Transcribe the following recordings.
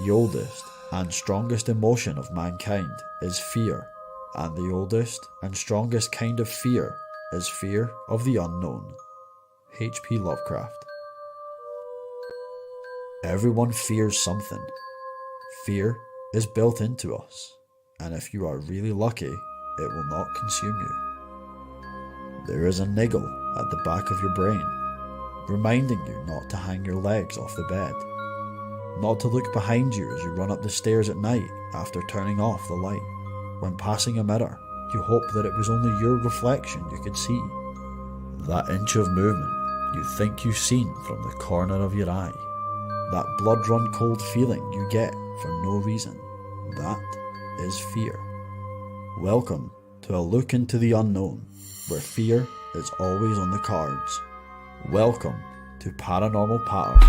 The oldest and strongest emotion of mankind is fear, and the oldest and strongest kind of fear is fear of the unknown. H.P. Lovecraft. Everyone fears something. Fear is built into us, and if you are really lucky, it will not consume you. There is a niggle at the back of your brain, reminding you not to hang your legs off the bed, not to look behind you as you run up the stairs at night after turning off the light. When passing a mirror, you hope that it was only your reflection you could see. That inch of movement you think you've seen from the corner of your eye. That blood-run cold feeling you get for no reason. That is fear. Welcome to a look into the unknown, where fear is always on the cards. Welcome to Paranormal Pattern.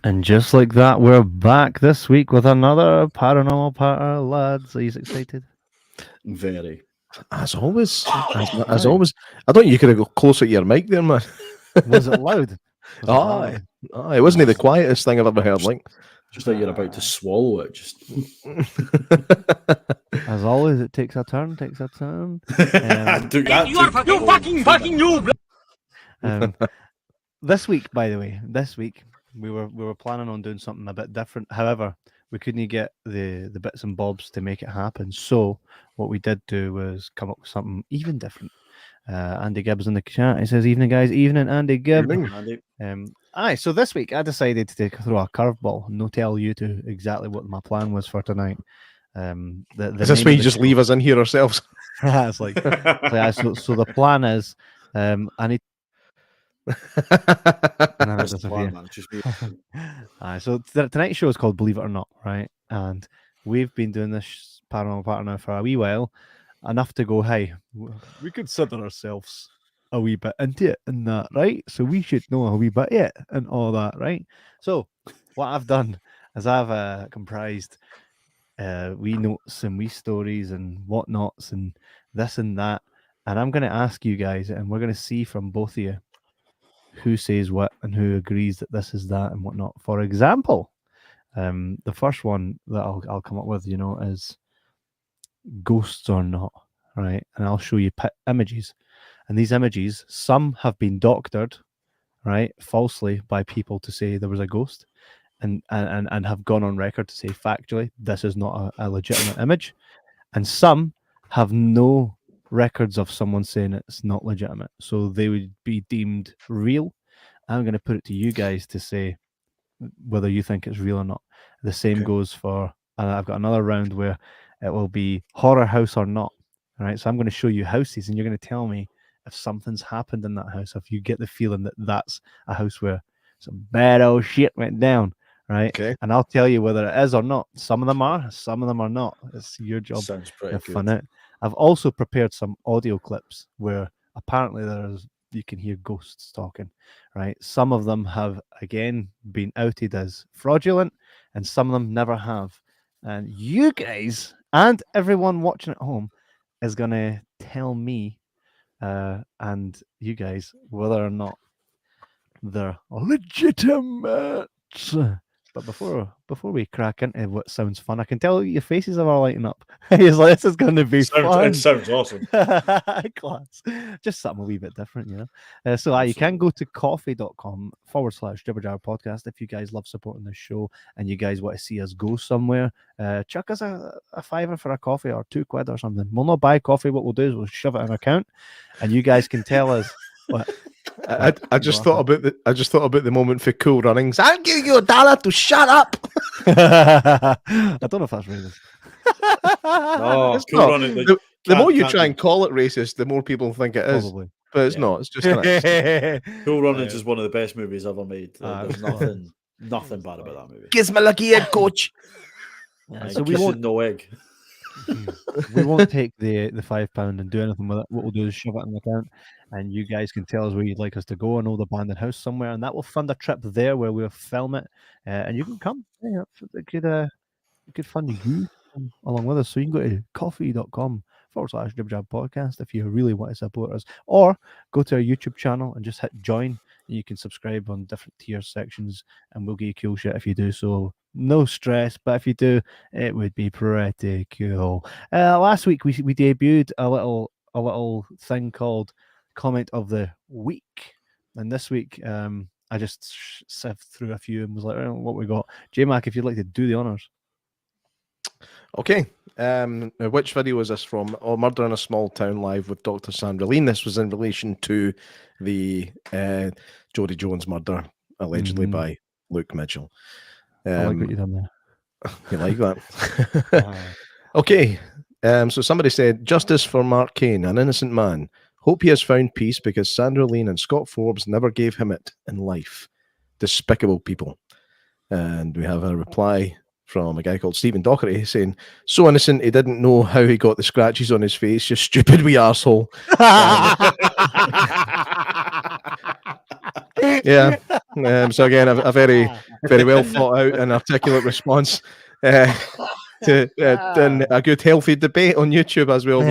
And just like that, we're back this week with another Paranormal Pattern, lads. Are you excited? Very. As always. As always. I thought you could have got closer to your mic there, man. Was it loud? It wasn't the quietest thing I've ever heard. Like, Just like you're about to swallow it. Just as always, it takes a turn. You fucking noob! This week, by the way, we were planning on doing something a bit different. However, we couldn't get the bits and bobs to make it happen. So what we did do was come up with something even different. Andy Gibbs in the chat. He says, "Evening, guys. Evening, Andy Gibbs." Evening, Andy. So this week I decided to throw a curveball and not tell you to exactly what my plan was for tonight. Is this where you just leave us in here ourselves? It's like, so the plan is, I need. So tonight's show is called Believe It or Not, right? And we've been doing this Paranormal Pattern now for a wee while, enough to go, hey, we consider ourselves a wee bit into it and that, right? So we should know a wee bit yet and all that, right? So what I've done is I've comprised wee notes and wee stories and whatnots and this and that, and I'm going to ask you guys, and we're going to see from both of you who says what and who agrees that this is that and whatnot. For example, the first one that I'll come up with, is ghosts or not, right? And I'll show you images, and these images, some have been doctored, right, falsely by people to say there was a ghost, and have gone on record to say factually this is not a legitimate image, and some have no records of someone saying it's not legitimate, so they would be deemed real. I'm going to put it to you guys to say whether you think it's real or not. The same goes for, and I've got another round where it will be horror house or not. All right, so I'm going to show you houses, and you're going to tell me if something's happened in that house, if you get the feeling that that's a house where some bad old shit went down, right? Okay. And I'll tell you whether it is or not. Some of them are not. It's your job. Sounds pretty good. Fun out. I've also prepared some audio clips where apparently you can hear ghosts talking, right? Some of them have, again, been outed as fraudulent, and some of them never have. And you guys and everyone watching at home is going to tell me and you guys whether or not they're legitimate. But before we crack into what sounds fun, I can tell your faces are all lighting up. He's like, this is going to be fun. It sounds awesome. Class. Just something a wee bit different, So you can go to coffee.com/Jibber Podcast if you guys love supporting the show and you guys want to see us go somewhere. Chuck us a $5 for a coffee or £2 or something. We'll not buy coffee. What we'll do is we'll shove it in an account, and you guys can tell us what. I just thought about the moment for Cool Runnings. I'm giving you $1 to shut up. I don't know if that's racist. No, Cool Running. The more you try and call it racist, the more people think it is. Probably. But it's not. It's just kind of Cool Runnings is one of the best movies ever made. There's nothing bad about that movie. Kiss my lucky egg, coach. So we won't no egg. We won't take the £5 and do anything with it. What we'll do is shove it in the account, and you guys can tell us where you'd like us to go, an old abandoned house somewhere, and that will fund a trip there where we'll film it, and you can come. Yeah, it could fund you. along with us. So you can go to coffee.com/Jib Podcast if you really want to support us, or go to our YouTube channel and just hit join. You can subscribe on different tier sections, and we'll get you cool shit if you do so. No stress, but if you do, it would be pretty cool. Last week we debuted a little thing called Comment of the Week, and this week I just sieved through a few and was like, oh, what we got. J Mac, if you'd like to do the honors. Okay. Now which video was this from? Oh, Murder in a Small Town Live with Dr. Sandra Lean. This was in relation to the Jodie Jones murder, allegedly by Luke Mitchell. I like what you've done there. You like that? Okay. So somebody said, justice for Mark Cain, an innocent man. Hope he has found peace because Sandra Lean and Scott Forbes never gave him it in life. Despicable people. And we have a reply from a guy called Stephen Dockery saying, so innocent he didn't know how he got the scratches on his face, you stupid wee arsehole. Yeah. So again, a very, very well thought out and articulate response to a good healthy debate on YouTube as well. You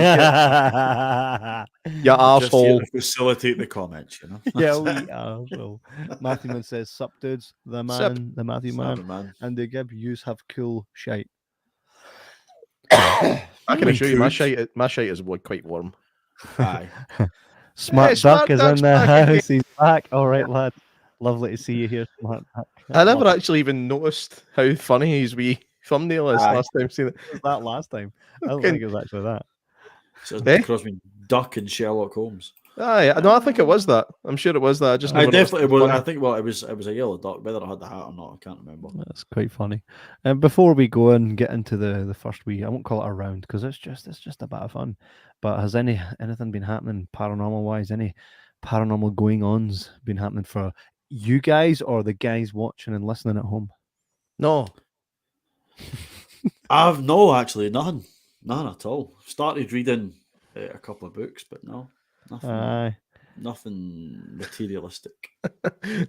Just here arsehole. to facilitate the comments, you know. Yeah, we are. So Matthewman says, sup dudes, the Sup. man, the Matthew Sorry, man, and the Gib yous have cool shite. I can assure you, my Could. shite is quite warm. Aye. Smart Hey, Duck Smart is Duck's in the back house. again. He's back. All right, lad. Lovely to see you here, Smart Duck. I never actually even noticed how funny his wee thumbnail is Aye. last time seeing it. was that last time. I don't Okay. think it was actually that. So Eh? across me, Duck and Sherlock Holmes. Aye, no, I think it was that. I'm sure it was that. I just I never noticed definitely it was. funny. I think it was a yellow duck. Whether I had the hat or not, I can't remember. That's quite funny. And before we go and get into the first I won't call it a round because it's just a bit of fun. But has anything been happening paranormal wise? Any paranormal going ons been happening for you guys or the guys watching and listening at home? No. I've no actually none at all. Started reading a couple of books, but no, nothing. Aye. Nothing materialistic.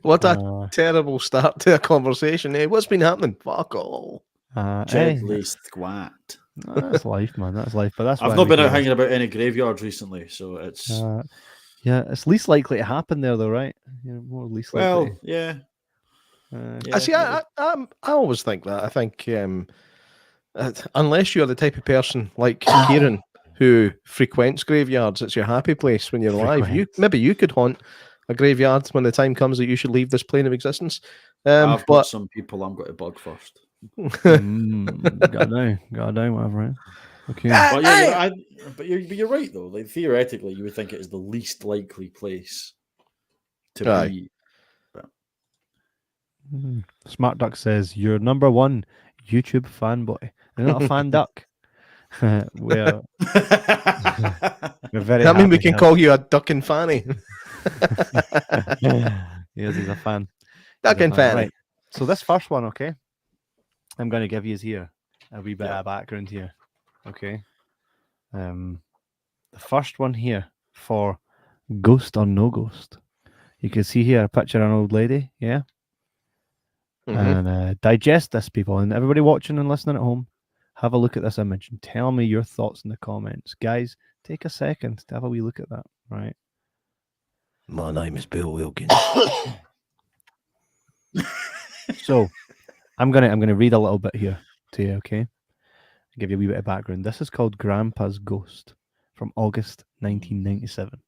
What a terrible start to a conversation. Eh? What's been happening? Fuck all. Deadly squat. That's life, man. That's life. But that's I've why not we been do out this. hanging about any graveyards recently, so it's Yeah, it's least likely to happen there, though, right? More least likely. well, yeah. I see. I always think that. I think unless you're the type of person like Keiron who frequents graveyards, it's your happy place when you're alive. Maybe you could haunt a graveyard when the time comes that you should leave this plane of existence. I've got some people I'm going to bug first. Gotta know, whatever. Right? Okay. But yeah, but you're right though. Like theoretically, you would think it is the least likely place to be. But... Smart Duck says you're number one YouTube fanboy. You're not a fan duck. we're very. That means we can call you a duck and fanny. Yes, he's a fan. Duck and fanny. Right. So this first one, okay, I'm going to give you here a wee bit of background here. Okay. The first one here for ghost or no ghost. You can see here a picture of an old lady, yeah? Mm-hmm. And digest this, people. And everybody watching and listening at home, have a look at this image and tell me your thoughts in the comments. Guys, take a second to have a wee look at that, right? My name is Bill Wilkins. So, I'm gonna read a little bit here to you, okay? I'll give you a wee bit of background. This is called Grandpa's Ghost from August 1997.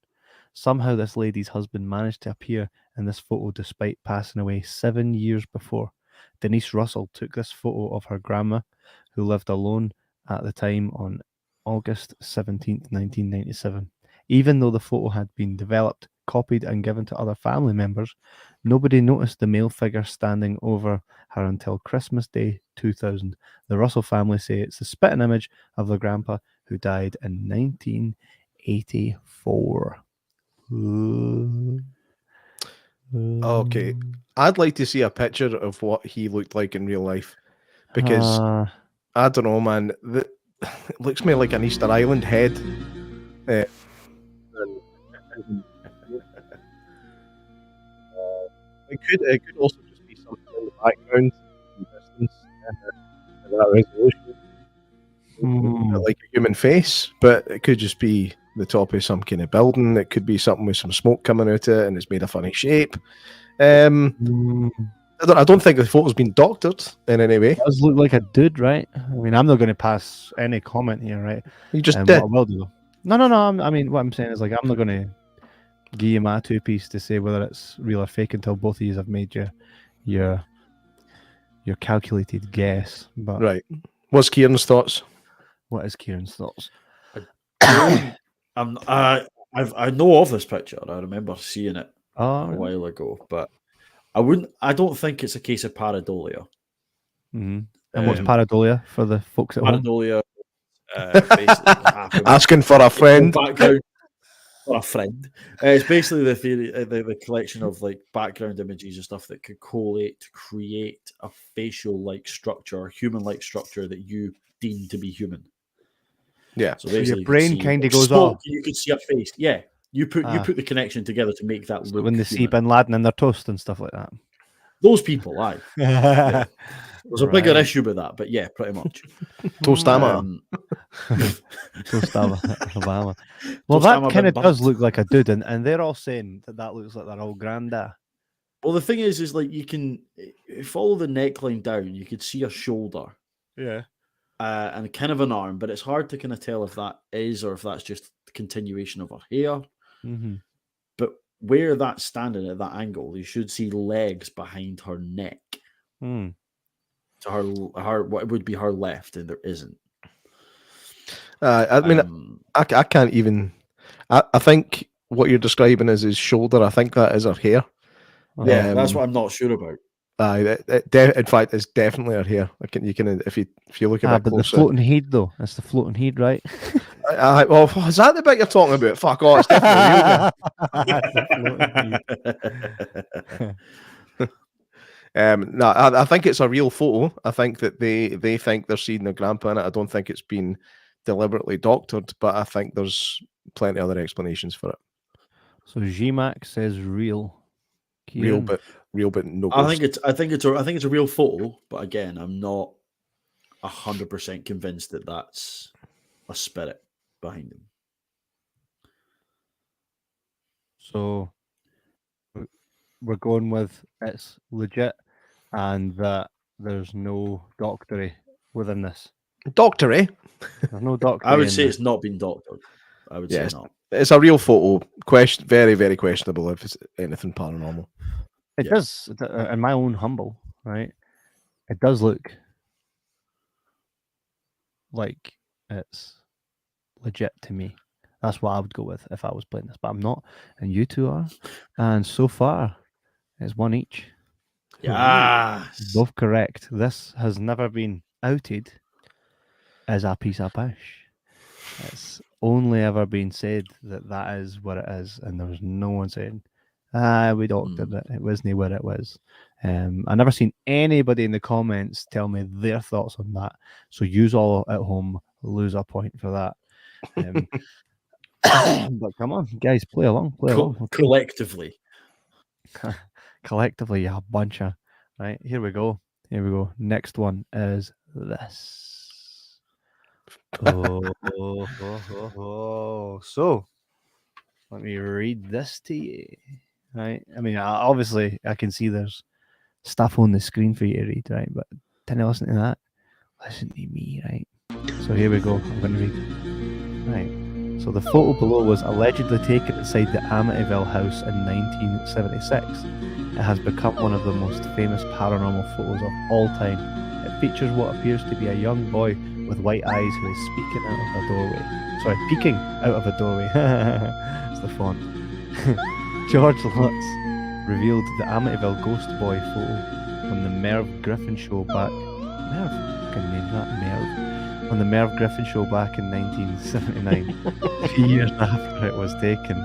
Somehow this lady's husband managed to appear in this photo despite passing away 7 years before. Denise Russell took this photo of her grandma, who lived alone at the time, on August 17th, 1997. Even though the photo had been developed, copied and given to other family members, nobody noticed the male figure standing over her until Christmas Day 2000. The Russell family say it's the spitting image of their grandpa who died in 1984. Okay, I'd like to see a picture of what he looked like in real life, because I don't know, man. It looks to me like an Easter Island head. It could also just be something in the background, in the distance, that resolution. like a human face, but it could just be the top of some kind of building. It could be something with some smoke coming out of it, and it's made a funny shape. I don't think the photo's been doctored in any way. It does look like a dude, right? I mean, I'm not going to pass any comment here, right? You just What did. I will do. No. I mean, what I'm saying is, like, I'm not going to give you my two piece to say whether it's real or fake until both of you have made your calculated guess. But Right. What's Kieran's thoughts? what is Kieran's thoughts? I know of this picture. I remember seeing it Oh, a while ago, but I don't think it's a case of pareidolia. And what's pareidolia for the folks at home? Pareidolia, basically happened. Asking for a friend. Background for a friend. It's basically the theory, the collection of like background images and stuff that could collate to create a facial-like structure, human-like structure that you deem to be human. Yeah. So your basically, you could brain see kind of goes smoke, off. You could see a face. Yeah, you put the connection together to make that look. When they see human. Bin Laden in their toast and stuff like that. Those people, aye. Yeah. There's a bigger Right. issue with that, but yeah, pretty much. Tostama. Tostama, Obama. Well, Tostama that kind bin of does Bant. look like a dude, and they're all saying that looks like their old granddad. Well, the thing is like you can follow the neckline down. You could see a shoulder. Yeah. And kind of an arm, but it's hard to kind of tell if that is or if that's just the continuation of her hair. Mm-hmm. But where that's standing at that angle, you should see legs behind her neck to her what would be her left, and there isn't. I mean, I can't even. I think what you're describing is his shoulder. I think that is her hair. Yeah, that's what I'm not sure about. In fact, it's definitely her hair. You can if you look at it but closer. the floating head though, that's the floating head, right? Well, is that the bit you're talking about? Fuck off! It's definitely real. No, I think it's a real photo. I think that they think they're seeing their grandpa in it. I don't think it's been deliberately doctored, but I think there's plenty of other explanations for it. So Jay Mack says real. Kieran. Real, but no. I think it's a real photo, but again, I'm not 100% convinced that that's a spirit behind him. So we're going with it's legit and that there's no doctory within this. Doctory? There's no doctory. I would say it's not been doctored. I would say not. It's a real photo. Very, very questionable if it's anything paranormal. It does, in my own humble, right? It does look like it's legit to me. That's what I would go with if I was playing this, but I'm not, and you two are. And so far, it's one each. Yeah, both correct. This has never been outed as a piece of pish. It's only ever been said that is what it is, and there was no one saying, we doctored it. It wasn't what it was. I never seen anybody in the comments tell me their thoughts on that. So yous all at home lose a point for that. But come on, guys, play along. Okay. Collectively. Collectively, you bunch of right. Here we go. Next one is this. So let me read this to you. Right. I mean, obviously, I can see there's stuff on the screen for you to read, right? But didn't listen to that. Listen to me, right? So here we go. I'm going to read. Right. So the photo below was allegedly taken inside the Amityville house in 1976. It has become one of the most famous paranormal photos of all time. It features what appears to be a young boy with white eyes who is peeking out of a doorway. It's the font. George Lutz revealed the Amityville ghost boy photo on the Merv Griffin show back. On the Merv Griffin show back in 1979, 3 years after it was taken.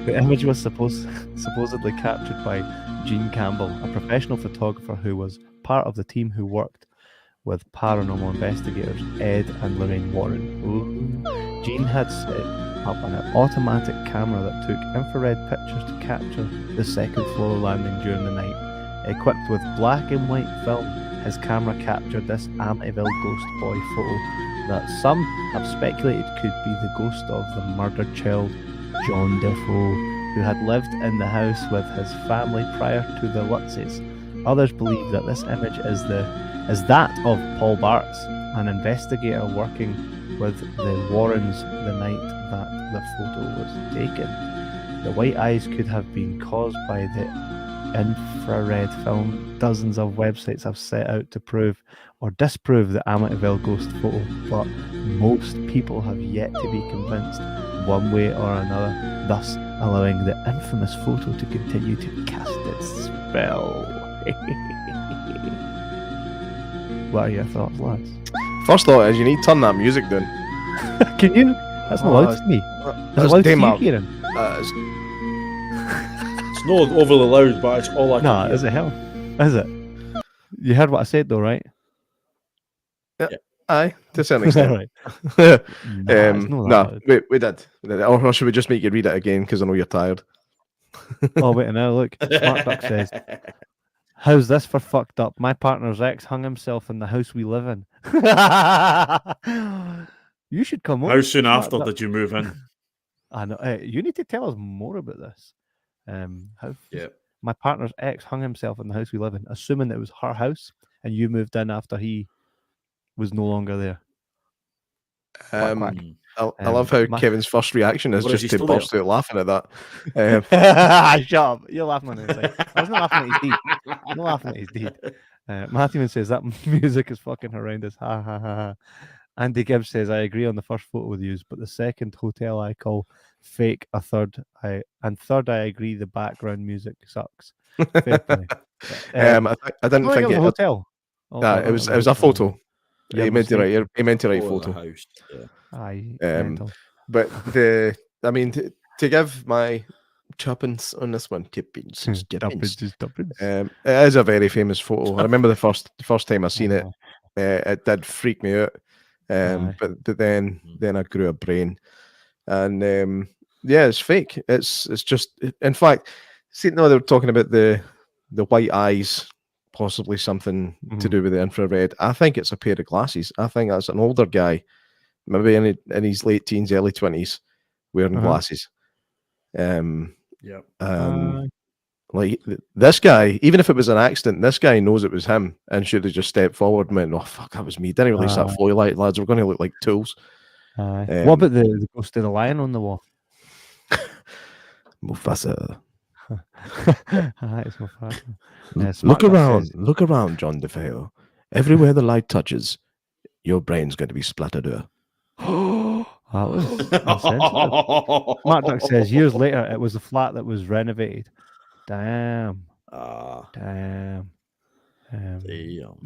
The image was supposedly captured by Gene Campbell, a professional photographer who was part of the team who worked with paranormal investigators Ed and Lorraine Warren. Gene had set up an automatic camera that took infrared pictures to capture the second floor landing during the night. Equipped with black and white film, his camera captured this Amityville ghost boy photo that some have speculated could be the ghost of the murdered child, John Defoe, who had lived in the house with his family prior to the Lutzes. Others believe that this image is that of Paul Bartz, an investigator working with the Warrens the night that the photo was taken. The white eyes could have been caused by the infrared film dozens of websites have set out to prove or disprove the Amityville ghost photo, but most people have yet to be convinced one way or another, thus allowing the infamous photo to continue to cast its spell. What are your thoughts, lads? First thought is you need to turn that music down. Can you? That's not loud to me. That's loud to you, Kieran. It's not overly loud, but it's all I can Nah, hear. is it hell? Is it? You heard what I said though, right? Aye, to a certain extent. Right. Nah, it's not that loud. we did. Or should we just make you read it again because I know you're tired? Oh wait, now look. Smart Duck says, "How's this for fucked up? My partner's ex hung himself in the house we live in." You should come over. How soon Smart after Duck. did you move in? I know. You need to tell us more about this. How Yeah. my partner's ex hung himself in the house we live in, assuming it was her house, and you moved in after he was no longer there. Quack, quack. I love how Kevin's first reaction is What, is just he to still burst out laughing at that. Shut up! You're laughing on the inside. I was not laughing at his deed. I'm not laughing at his deed. Matthew says that music is fucking horrendous. Ha ha ha ha. Andy Gibbs says, I agree on the first photo with you, but the second hotel I call fake. Third I agree the background music sucks. Fair play. I didn't think think it was a hotel. it was a photo. Yeah, he meant to write photo. House. Yeah. Aye, but to give my chuppins on this one, tippins. It is a very famous photo. I remember the first time I seen it. It did freak me out. But then I grew a brain, and it's fake. It's just, in fact, see, no, they were talking about the white eyes, possibly something to do with the infrared. I think it's a pair of glasses. I think that's an older guy, maybe in his late teens, early 20s, wearing glasses. Like this guy, even if it was an accident, this guy knows it was him and should have just stepped forward and went, "Oh fuck, that was me." Didn't release that flowy light, lads. We're going to look like tools. What about the ghost of the lion on the wall? Mufasa. It's Mufasa. Look around, John DeFeo. Everywhere the light touches, your brain's going to be splattered out. That was insensitive. Smart Duck says years later it was the flat that was renovated. Damn. Damn.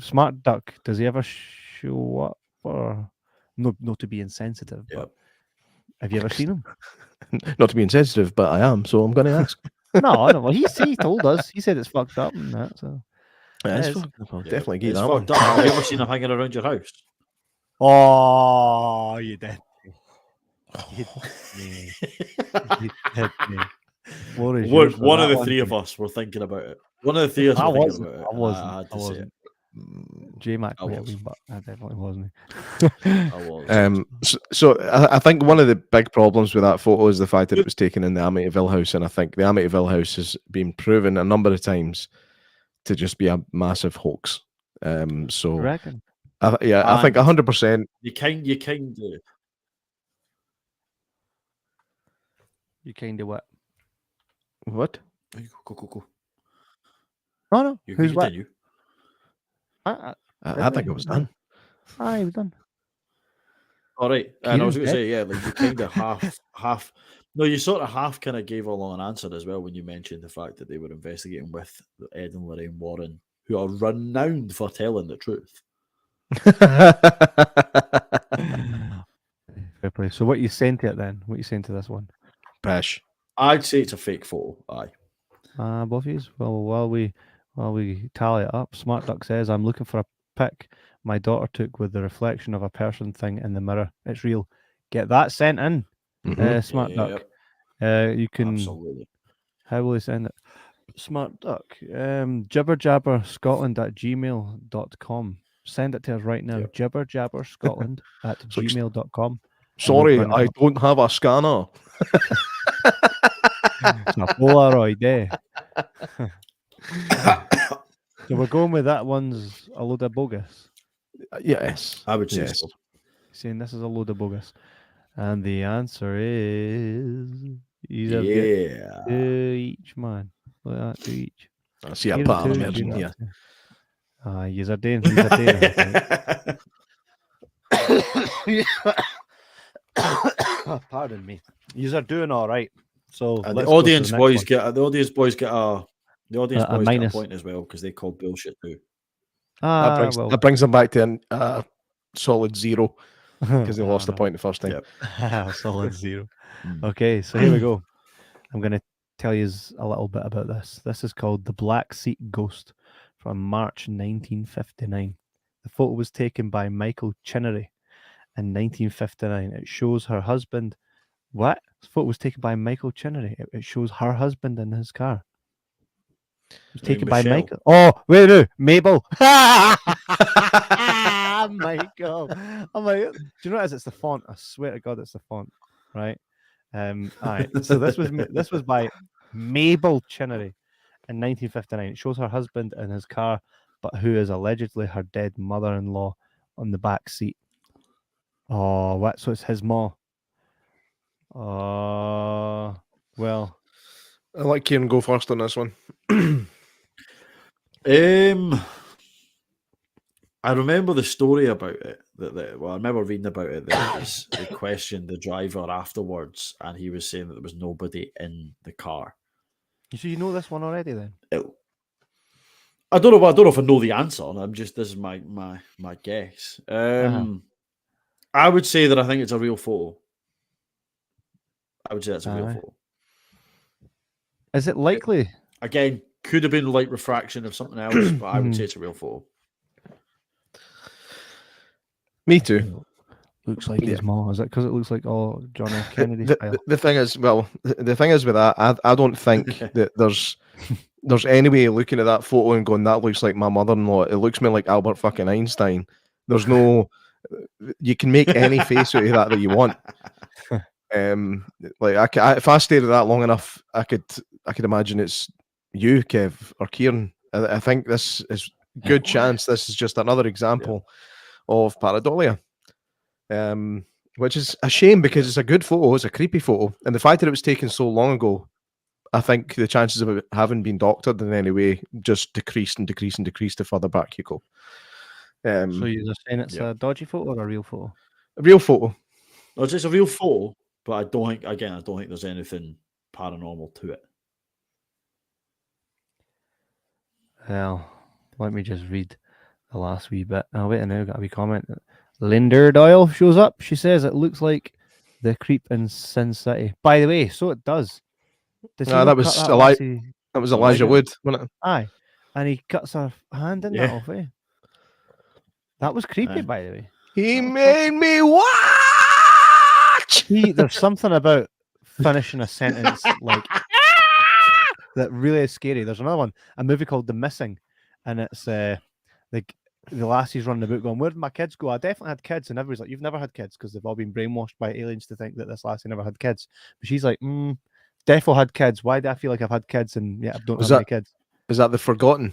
Smart Duck, does he ever show up for not to be insensitive? But have you ever seen him? Not to be insensitive, but I am, so I'm going to ask. No, I don't know. He told us. He said it's fucked up and that. So definitely get It's that one. fucked up. Have you ever seen him hanging around your house? Oh, you did. You did me. One of the three of us were thinking about it. One of the three of us were thinking about it. I wasn't. I had to say it. Jay Mack, I was. but I definitely wasn't. I was. So I think one of the big problems with that photo is the fact that it was taken in the Amityville house, and I think the Amityville house has been proven a number of times to just be a massive hoax. So I reckon. I think 100%. You kind of. You kind of what? What? Go. Oh no. You Who's what? continue. I think it was done. Aye, it was done. All right, and I was going to Kieran's say, like you kind of half. No, you sort of half kind of gave along an answer as well when you mentioned the fact that they were investigating with Ed and Lorraine Warren, who are renowned for telling the truth. Fair play. So what you sent it then? What you sent to this one? Pish. I'd say it's a fake photo. Aye. Both of you. Well, while we tally it up, Smart Duck says, I'm looking for a pic my daughter took with the reflection of a person thing in the mirror. It's real. Get that sent in, Smart Duck. You can. Absolutely. How will he send it? Smart duck. Jibberjabberscotland@gmail.com. Send it to us right now. Yep. Jibberjabberscotland@gmail.com. Sorry, I don't have a scanner. It's a Polaroid, eh? So we're going with that one's a load of bogus. Yes. I would say Yes. so. Saying this is a load of bogus. And the answer is Yeah. two each, man. Look at that, two each. I see a Here pattern two, emerging you're here. not two. Yous are doing, I think. Pardon me. Yous are doing all right. So And let's the go to audience next boys one. get a minus. point as well because they called bullshit too. That brings them back to a solid 0 because they lost the no. point the first time. Yep. Solid 0. Mm. Okay, so here we go. I'm going to tell you a little bit about this. This is called The Black Seat Ghost from March 1959. The photo was taken by Michael Chinnery in 1959. It shows her husband. What? The photo was taken by Michael Chinnery. It shows her husband in his car. It was You mean taken by Michelle? Michael. Oh, wait, no, Mabel. Michael. I'm like, do you know what it is? It's the font. I swear to God, it's the font. Right. All right. So this was by Mabel Chinnery in 1959. It shows her husband in his car, but who is allegedly her dead mother-in-law on the back seat. Oh, what? So it's his ma. Well. I'll let Kieran go first on this one. I remember the story about it. I remember reading about it. They questioned the driver afterwards, and he was saying that there was nobody in the car. So you know this one already, then? I don't know if I know the answer. This is my guess. I would say that I think it's a real photo. I would say that's a real photo. Is it likely? Again, could have been light refraction of something else, but I would say it's a real photo. Me too. Looks like his mom. Is it because it looks like all John F. Kennedy style? The thing is, the thing is with that, I don't think that there's any way looking at that photo and going, that looks like my mother-in-law. It looks me like Albert fucking Einstein. There's no, you can make any face out of that you want. If I stayed at that long enough, I could imagine it's you, Kev, or Kieran. I think this is good chance. This is just another example of pareidolia. Which is a shame because it's a good photo, it's a creepy photo, and the fact that it was taken so long ago, I think the chances of it having been doctored in any way just decreased the further back you go. So you're saying it's a dodgy photo or a real photo? A real photo. No, it's a real photo, but I don't think there's anything paranormal to it. Well, let me just read the last wee bit. Oh, wait, now got a wee comment. Linder Doyle shows up. She says it looks like the creep in Sin City. By the way, so it does. That was Elijah Wood, wasn't it? Aye, and he cuts her hand in that off. That was creepy, by the way. He made me watch. There's something about finishing a sentence like that really is scary. There's another one, a movie called The Missing, and it's like the lassie's running about going, "Where did my kids go? I definitely had kids," and everybody's like, "You've never had kids," because they've all been brainwashed by aliens to think that this lassie never had kids. But she's like, "Defo had kids. Why do I feel like I've had kids and I don't have any kids?" Is that The Forgotten?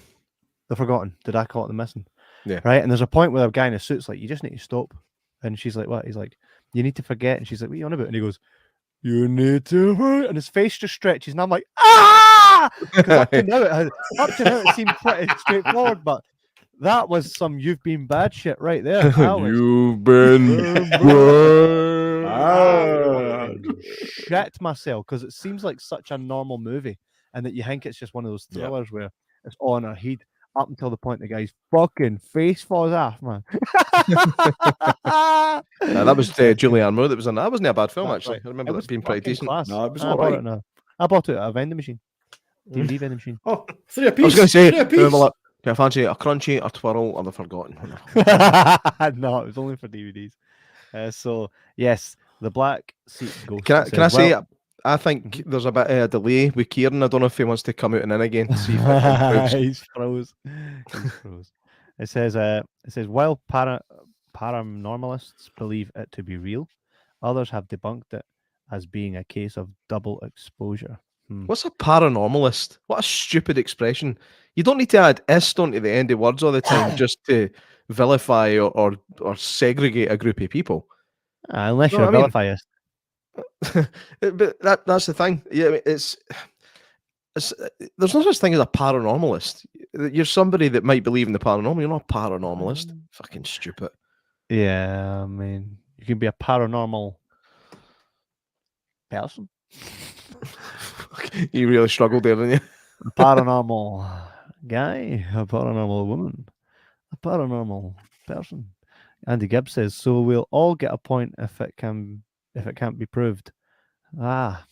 The Forgotten. Did I call it The Missing? Yeah. Right. And there's a point where a guy in a suit's like, "You just need to stop," and she's like, "What?" He's like, "You need to forget," and she's like, "What are you on about?" And he goes, "You need to," and his face just stretches, and I'm like, "Ah!" Up to now it seemed pretty straightforward, but that was some "you've been bad" shit right there. You've been bad. Shit myself, because it seems like such a normal movie, and that you think it's just one of those thrillers where it's on her head up until the point the guy's fucking face falls off, man. That was Julianne Moore that was in that. That wasn't a bad film, actually. Right. I remember that being pretty decent. Class. No, it was all right. I bought it at a vending machine. DVD vending machine. Oh, 3 apiece. I was going to say, 3 apiece. remember, like, can I fancy a crunchy, a twirl, or The Forgotten? No, it was only for DVDs. So yes, The Black Seat Ghost. Can I say I think there's a bit of a delay with Kieran. I don't know if he wants to come out and in again to see if it improves. He's froze. He's froze. It says while paranormalists believe it to be real, others have debunked it as being a case of double exposure. What's a paranormalist? What a stupid expression. You don't need to add "ist" onto the end of words all the time just to vilify or segregate a group of people. Unless You you're know a what I mean? vilifiist. But that's the thing. Yeah, it's there's no such thing as a paranormalist. You're somebody that might believe in the paranormal. You're not a paranormalist. Fucking stupid. Yeah, I mean, you can be a paranormal person. You really struggled there, didn't you? A paranormal guy, a paranormal woman, a paranormal person. Andy Gibbs says, so we'll all get a point if it can't be proved. Yes,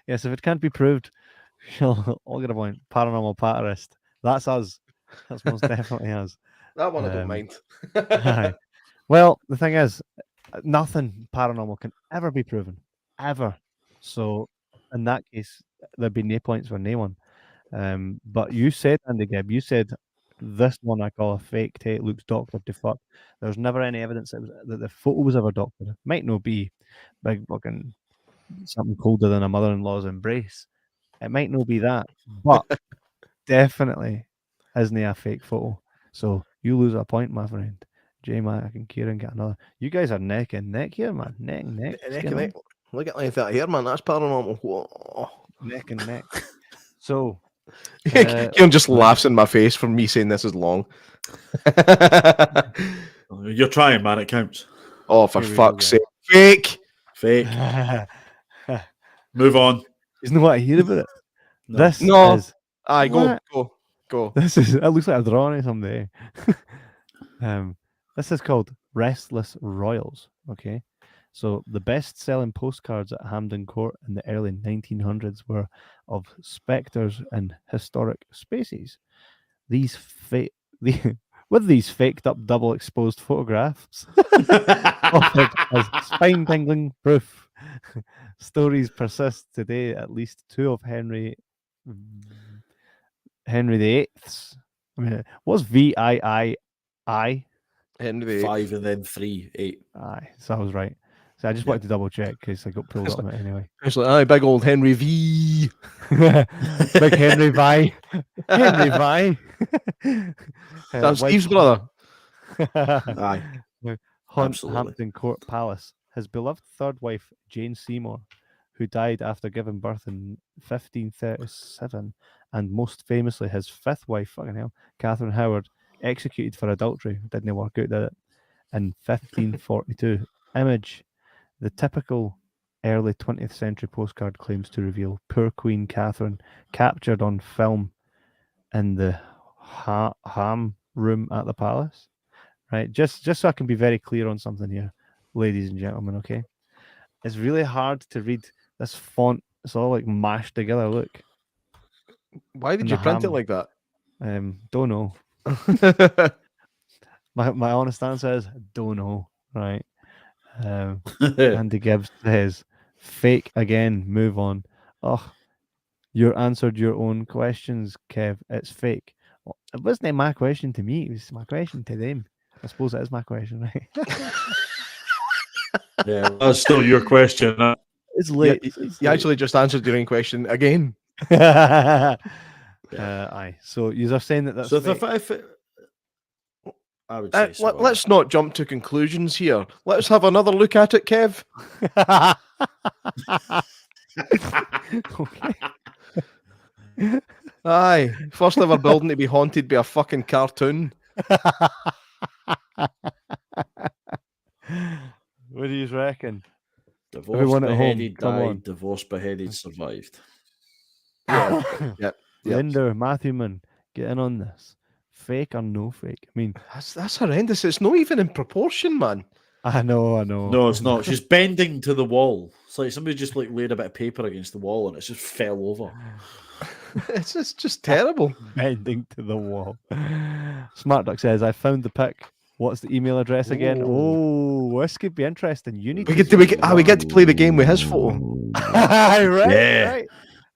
if it can't be proved, you'll all get a point. Paranormal paterist. That's us. That's most definitely us. That one I don't mind. Aye. Well, the thing is, nothing paranormal can ever be proven. Ever. So in that case, there'd be no points for no one. But you said, Andy Gibb, you said this one I call a fake tape looks doctored to fuck. There's never any evidence that the photo was ever doctored. It might not be big fucking something colder than a mother-in-law's embrace. It might not be that, but definitely isn't a fake photo. So you lose a point, my friend. Jay Mack and Keiron get another. You guys are neck and neck here, man. Neck and neck. Neck and neck. Look at that here, man. That's paranormal. Whoa. Neck and neck. So Kieran just laughs in my face for me saying this is long. You're trying, man. It counts. Oh, for fuck's sake. Fake. Move on. Isn't what I hear about it? No. This No. is Aye, go. This is. It looks like a drawing someday. This is called Restless Royals. Okay, so the best-selling postcards at Hampden Court in the early 1900s were of spectres in historic spaces. With these faked-up double-exposed photographs offered as spine-tingling proof. Stories persist today. At least two of Henry VIII's. I mean, what's VIII? Henry VIII. 5 and then 3, 8. Aye, so I was right. So I just wanted to double check because I got pulled up on it anyway. It's like, aye, big old Henry V. Big Henry Vi. Henry Vi. That's Steve's brother. Aye. Absolutely. Hampton Court Palace. His beloved third wife, Jane Seymour, who died after giving birth in 1537, and most famously his fifth wife, fucking hell, Catherine Howard, executed for adultery. Didn't work out, did it? In 1542. Image. The typical early 20th century postcard claims to reveal poor Queen Catherine captured on film in the ham room at the palace. Right? Just so I can be very clear on something here, ladies and gentlemen, okay? It's really hard to read this font. It's all like mashed together. Look. Why did you print it like that? Don't know. My honest answer is don't know. Right. Andy Gibbs says fake again. Move on. Oh, you answered your own questions, Kev. It's fake. Well, it wasn't my question to me. It was my question to them. I suppose it is my question, right? Yeah, that's still your question. Huh? It's late. You actually just answered your own question again. Aye. So you are saying that that's So fake. if I would say so. Let's not jump to conclusions here. Let's have another look at it, Kev. Okay. Aye, first ever building to be haunted by a fucking cartoon. What do you reckon? Divorced Everyone at home, beheaded come on. died. Divorced beheaded survived. Yep. Linder, Matthewman, get in on this. Fake or no fake? I mean, That's horrendous. It's not even in proportion, man. I know. No, it's not. She's bending to the wall. It's like somebody just like laid a bit of paper against the wall and it just fell over. It's just terrible. Bending to the wall. Smart Duck says, I found the pic. What's the email address again? Oh, this could be interesting. You need We get to play the game with his photo. Right.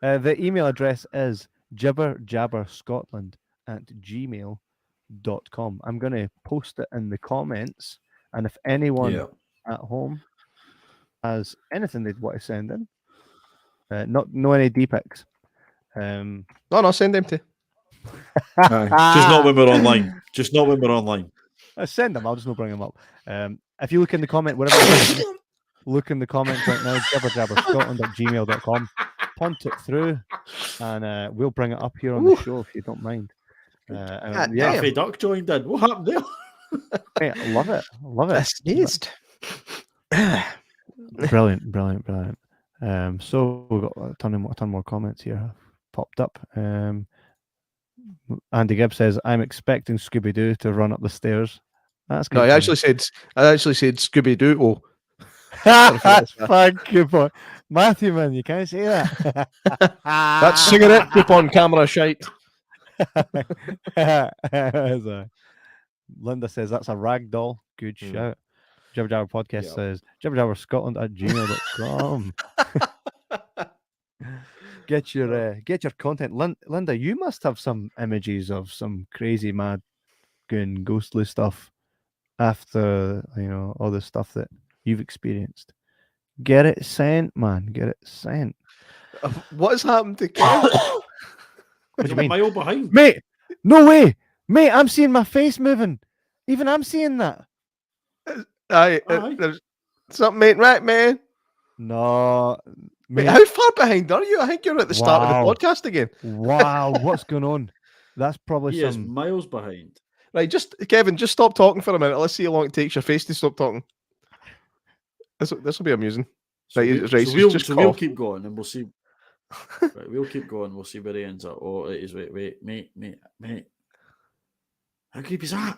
The email address is jibberjabberscotland@gmail.com. I'm going to post it in the comments, and if anyone at home has anything they'd want to send in, no any D-pics. No, send them to. Just not when we're online. Just not when we're online. Send them. I'll just not bring them up. If you look in the comment, wherever look in the comments right now, jibberjabberscotland@gmail.com. Punt it through, and we'll bring it up here on the show if you don't mind. Daffy Duck joined in. What happened there? Hey, I love it. I sneezed. Brilliant. So we've got a ton more comments here popped up. Andy Gibb says, "I'm expecting Scooby Doo to run up the stairs." That's good. No, I actually said Scooby Doo. Oh, thank you, boy. Matthew, man, you can't say that. That's cigarette coupon camera shite. Linda says that's a rag doll. Good shout. Jibber Jabber Podcast says jibberjabberscotland@gmail.com. Get your content. Linda, you must have some images of some crazy mad going ghostly stuff after all the stuff that you've experienced. Get it sent, man. Get it sent. What has happened to Ken? What do you mean? Mile behind, mate. No way, mate. I'm seeing my face moving. Even I'm seeing that. There's something ain't right, man. No, mate. How far behind are you? I think you're at the start of the podcast again. Wow, what's going on? That's probably he is miles behind. Right, Kevin, just stop talking for a minute. Let's see how long it takes your face to stop talking. This will be amusing. So we'll keep going and we'll see. Right, we'll keep going. We'll see where he ends up. Oh, it is. Wait, mate. How creepy is that?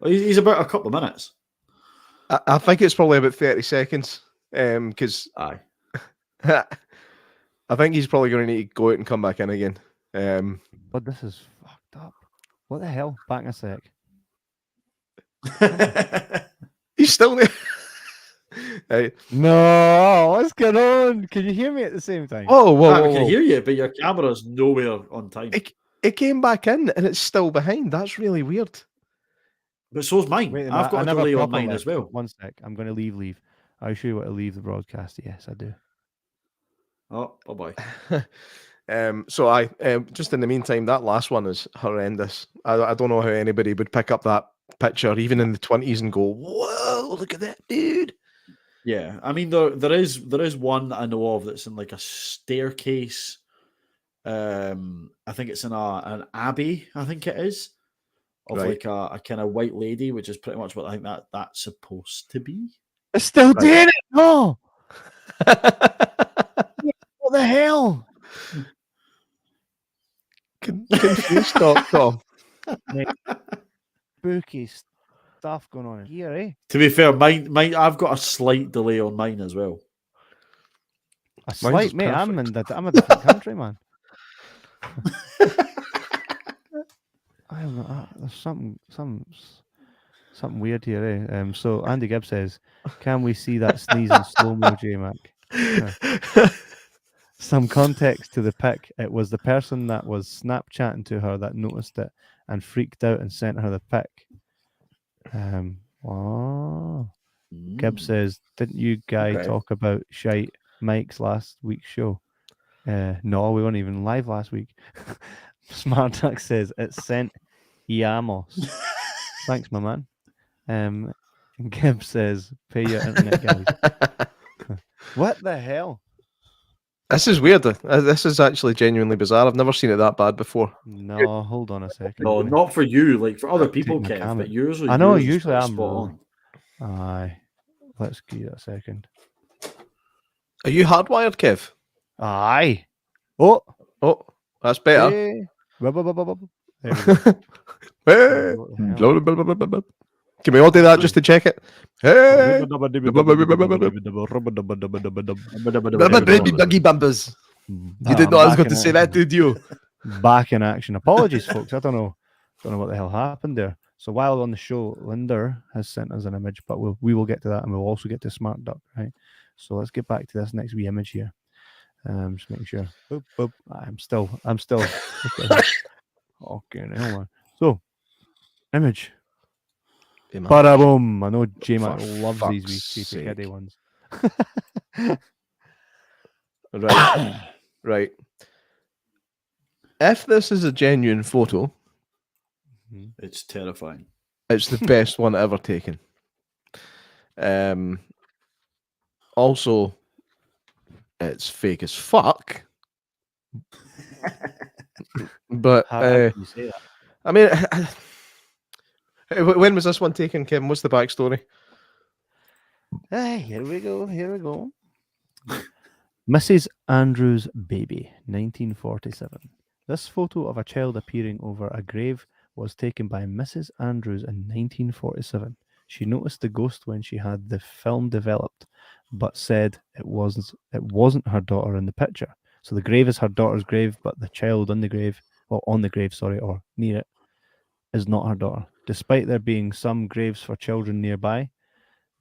Oh, he's about a couple of minutes. I think it's probably about 30 seconds. Because I think he's probably going to need to go out and come back in again. But this is fucked up. What the hell? Back in a sec. He's still there. No, what's going on? Can you hear me at the same time? Whoa. I can hear you, but your camera's nowhere on time. It came back in and it's still behind. That's really weird. But so's mine. Wait, I've got a delay on mine as well. One sec. I'm going to leave. I'll show you what to leave the broadcast. Yes, I do. Oh, bye-bye. So I just in the meantime, that last one is horrendous. I don't know how anybody would pick up that picture, even in the 20s, and go, "Whoa, look at that dude." Yeah, I mean there is one that I know of that's in like a staircase. I think it's in an abbey. I think it is of like a kind of white lady, which is pretty much what I think that's supposed to be. It's still doing it. No. What the hell? Confused.com. Spooky stuff going on here, eh? To be fair, mine I've got a slight delay on mine as well. A slight, mate. I'm a different country, man. I don't know. There's something weird here, eh? So Andy Gibb says, "Can we see that sneeze in slow-mo, Jay Mack?" Some context to the pic. It was the person that was Snapchatting to her that noticed it and freaked out and sent her the pic. Gibb says, "Didn't you guys talk about shite Mike's last week's show?" No, we weren't even live last week. Smart Duck says, "It's sent Iamos." Thanks, my man. And Gibb says, "Pay your internet, guys." What the hell? This is weird. This is actually genuinely bizarre. I've never seen it that bad before. No, hold on a second. No, not for you. Like for other people, Kev. But usually, I know. Usually, I'm wrong. Aye. Let's give you a second. Are you hardwired, Kev? Aye. Oh, that's better. Hey. Can we all do that just to check it? Hey, baby buggy bumpers. You didn't know I was going to say that, did you? Back in action. Apologies, folks. I don't know what the hell happened there. So while on the show, Linda has sent us an image, but we will get to that, and we'll also get to Smart Duck, right? So let's get back to this next wee image here. Just making sure. Boop, boop. I'm still. Okay, now man. So, image. Image. Ba-da-boom. I know Jay For Mack loves these wee fuck's creepy sake. kiddie ones. Right. Right. If this is a genuine photo, It's terrifying. it's the best one ever taken. Also, it's fake as fuck. But How can you say that? I mean, when was this one taken, Kevin? What's the backstory? Hey, here we go. Mrs. Andrews' baby, 1947. This photo of a child appearing over a grave was taken by Mrs. Andrews in 1947. She noticed the ghost when she had the film developed, but said it wasn't her daughter in the picture. So the grave is her daughter's grave, but the child on the grave, or near it, is not her daughter. Despite there being some graves for children nearby,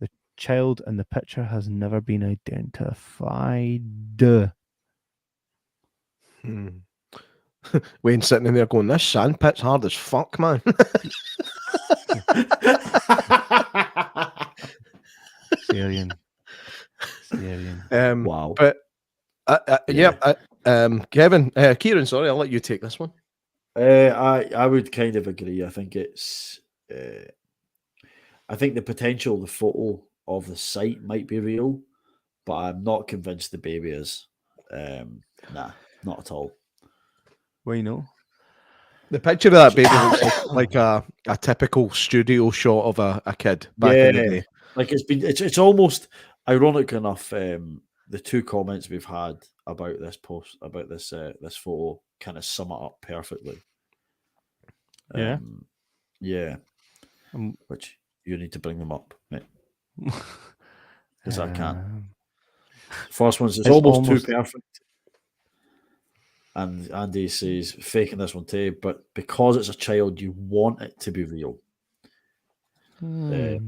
the child in the picture has never been identified. Wayne sitting in there going, "This sandpit's hard as fuck, man." Syrian. Wow. But Kevin, Keiron, sorry, I'll let you take this one. I would kind of agree. I think it's. I think the potential, the photo of the site might be real, but I'm not convinced the baby is. Nah, not at all. Well, you know. The picture of that baby looks like a typical studio shot of a kid back in the day. Like it's almost ironic enough. The two comments we've had about this post, about this photo, kind of sum it up perfectly. Yeah. Yeah. Which you need to bring them up, mate, because I can't. First one's it's almost too perfect. And Andy says faking this one too, but because it's a child, you want it to be real. Yeah.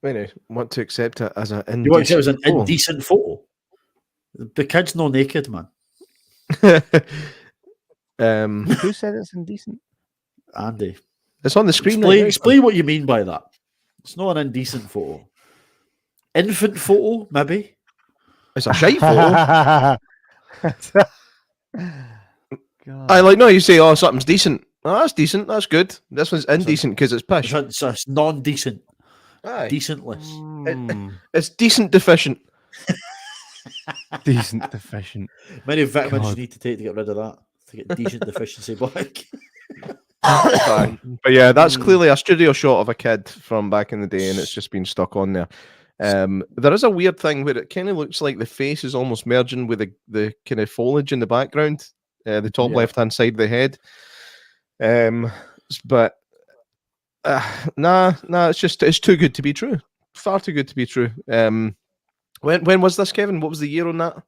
Anyway, want to accept it as an indecent. You want to say it was an indecent photo? The kid's not naked, man. Who said it's indecent? Andy. It's on the screen. Explain what you mean by that. It's not an indecent photo. Infant photo, maybe. It's a shite photo. I like, no, you say, oh, something's decent. Oh, that's decent. That's good. This one's indecent because it's pish. It's non-decent. Aye. Decentless. It's decent deficient. Decent deficient. Many vitamins you need to take to get rid of that. To get decent deficiency back. But yeah, that's clearly a studio shot of a kid from back in the day, and it's just been stuck on there. There is a weird thing where it kind of looks like the face is almost merging with the kind of foliage in the background, the top left-hand side of the head. But nah, it's too good to be true. Far too good to be true. When was this, Kevin? What was the year on that?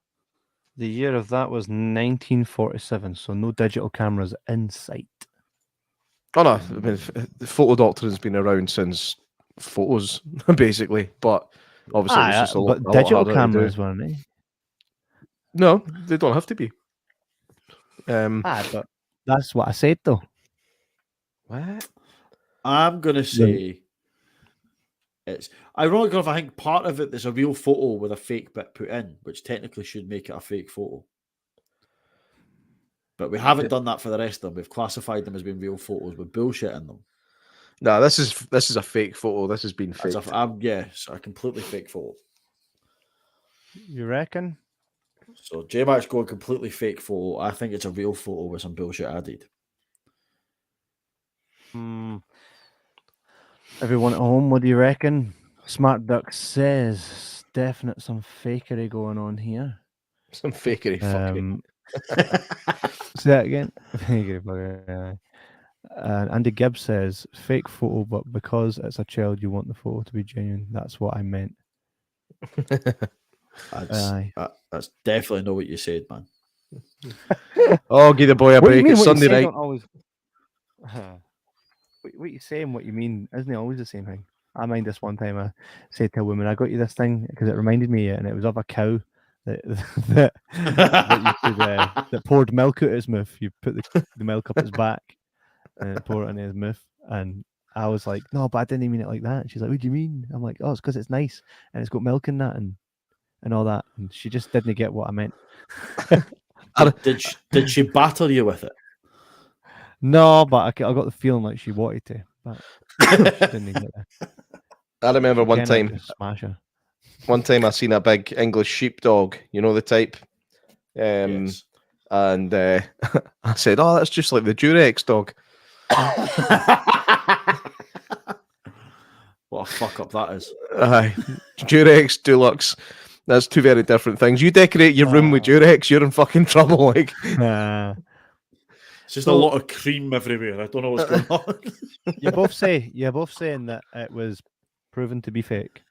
The year of that was 1947, so no digital cameras in sight. Oh no, I mean, the photo doctor has been around since photos, basically, but obviously it's just a lot digital harder cameras, to do. weren't they? No, they don't have to be. But that's what I said, though. What? I'm gonna say it's ironic enough. I think part of it there's a real photo with a fake bit put in, which technically should make it a fake photo. But we haven't done that for the rest of them. We've classified them as being real photos with bullshit in them. No, this is a fake photo. This has been faked. It's a completely fake photo. You reckon? So Jay Mack's going completely fake photo. I think it's a real photo with some bullshit added. Everyone at home, what do you reckon? Smart Duck says definite some fakery going on here. Some fakery fuckery. Say that again. Fakery fuckery. Andy Gibbs says fake photo, but because it's a child, you want the photo to be genuine. That's what I meant. That's definitely not what you said, man. Oh, give the boy a break. It's Sunday night. What you saying, what you mean, isn't it always the same thing? I mind this one time I said to a woman, I got you this thing because it reminded me, and it was of a cow that that you could that poured milk out its mouth. You put the milk up its back and it poured it in his mouth. And I was like, no, but I didn't mean it like that. And she's like, what do you mean? I'm like, oh, it's because it's nice and it's got milk in that and all that. And she just didn't get what I meant. Did she batter you with it? No, but I got the feeling like she wanted to. But she didn't get it. I remember one time. Smash her. One time I seen a big English sheepdog, you know the type. Yes. And I said, oh, that's just like the Durex dog. What a fuck up that is. Aye. Durex, Dulux. That's two very different things. You decorate your room with Durex, you're in fucking trouble. Like, it's just a lot of cream everywhere. I don't know what's going on. You both saying that it was proven to be fake.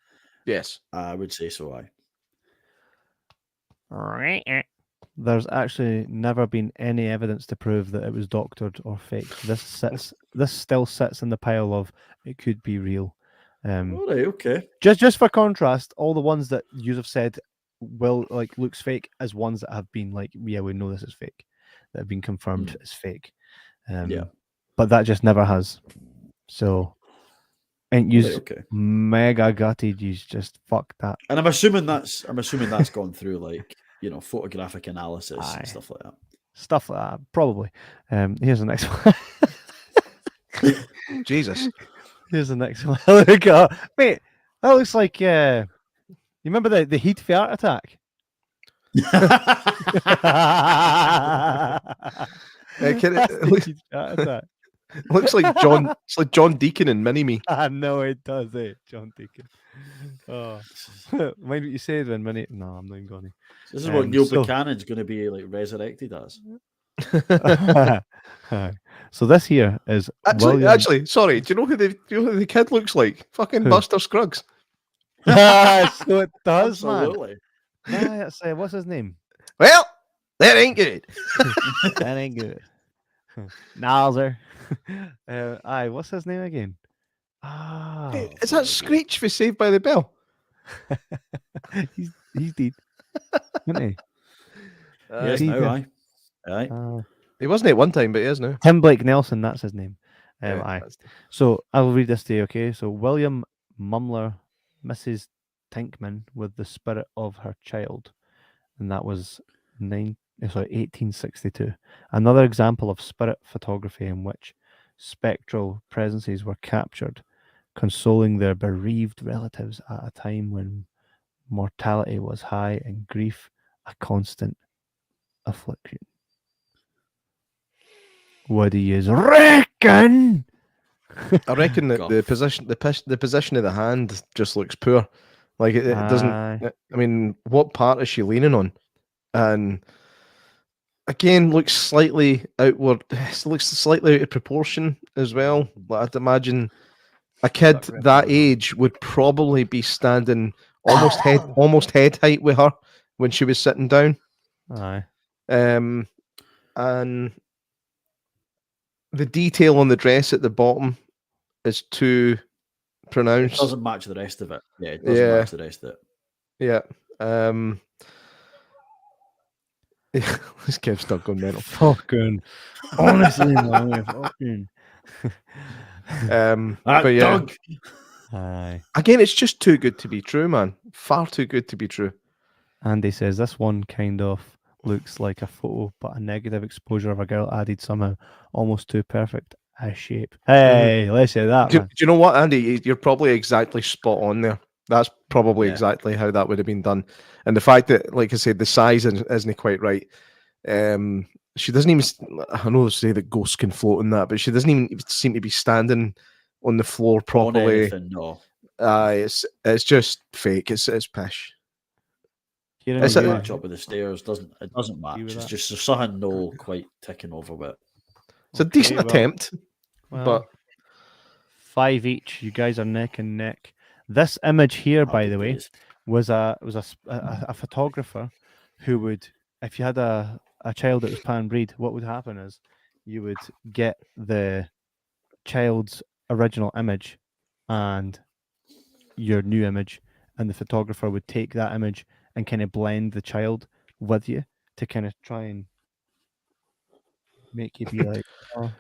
yes. I would say so, aye. There's actually never been any evidence to prove that it was doctored or fake. This still sits in the pile of it could be real. All right, okay. Just for contrast, all the ones that you have said looks fake as ones that have been like, yeah, we know this is fake, that have been confirmed as fake. Yeah, but that just never has. So, and you okay. mega gutted. You just fuck that. And I'm assuming that's gone through like, you know, photographic analysis and stuff like that. Stuff like that, probably. Here's the next one. Jesus. Here's the next one. Look at, mate, that looks like you remember the Heath heart attack? Looks like John. It's like John Deacon in Mini-Me. I know it does, John Deacon. Oh, mind what you said when Mini. No, I'm not even going to. This is what Neil Buchanan's going to be like resurrected as. So this here is actually, sorry. Do you know who the kid looks like? Fucking Buster Scruggs. So it does, absolutely. Man. What's his name? Well, that ain't good. That ain't good. Nowzer. Aye, what's his name again? Hey, is that Screech for Saved by the Bell? he's dead, isn't he? Yes, now, aye. He wasn't at one time, but he is now. Tim Blake Nelson, that's his name. Yeah, So I'll read this to you, okay? So William Mumler, Mrs. Tinkman with the spirit of her child, and that was 1862. Another example of spirit photography in which spectral presences were captured, consoling their bereaved relatives at a time when mortality was high and grief a constant affliction. What do you reckon? I reckon that the position of the hand just looks poor. Like it doesn't. I mean, what part is she leaning on? And again, looks slightly outward. It looks slightly out of proportion as well. Like I'd imagine a kid that age would probably be standing almost head height with her when she was sitting down. Aye. And the detail on the dress at the bottom is too pronounced. It doesn't match the rest of it. Yeah, it doesn't match the rest of it. Yeah. This kid's stuck on mental. Fucking honestly, man, fucking. But yeah. Doug. Aye. Again, it's just too good to be true, man. Far too good to be true. Andy says this one kind of looks like a photo, but a negative exposure of a girl added somehow, almost too perfect a shape. Hey, let's say that. Do you know what, Andy? You're probably exactly spot on there. That's probably exactly how that would have been done. And the fact that, like I said, the size isn't quite right. She doesn't even. I know they say that ghosts can float in that, but she doesn't even seem to be standing on the floor properly. Anything, no. It's just fake. It's pish. It's a match up with the stairs. It doesn't match. It's just there's something quite ticking over with. It's a decent attempt, but 5 each. You guys are neck and neck. This image here, by the way, was a photographer who would, if you had a child that was pan breed, what would happen is you would get the child's original image and your new image, and the photographer would take that image and kind of blend the child with you to kind of try and make you be like, oh,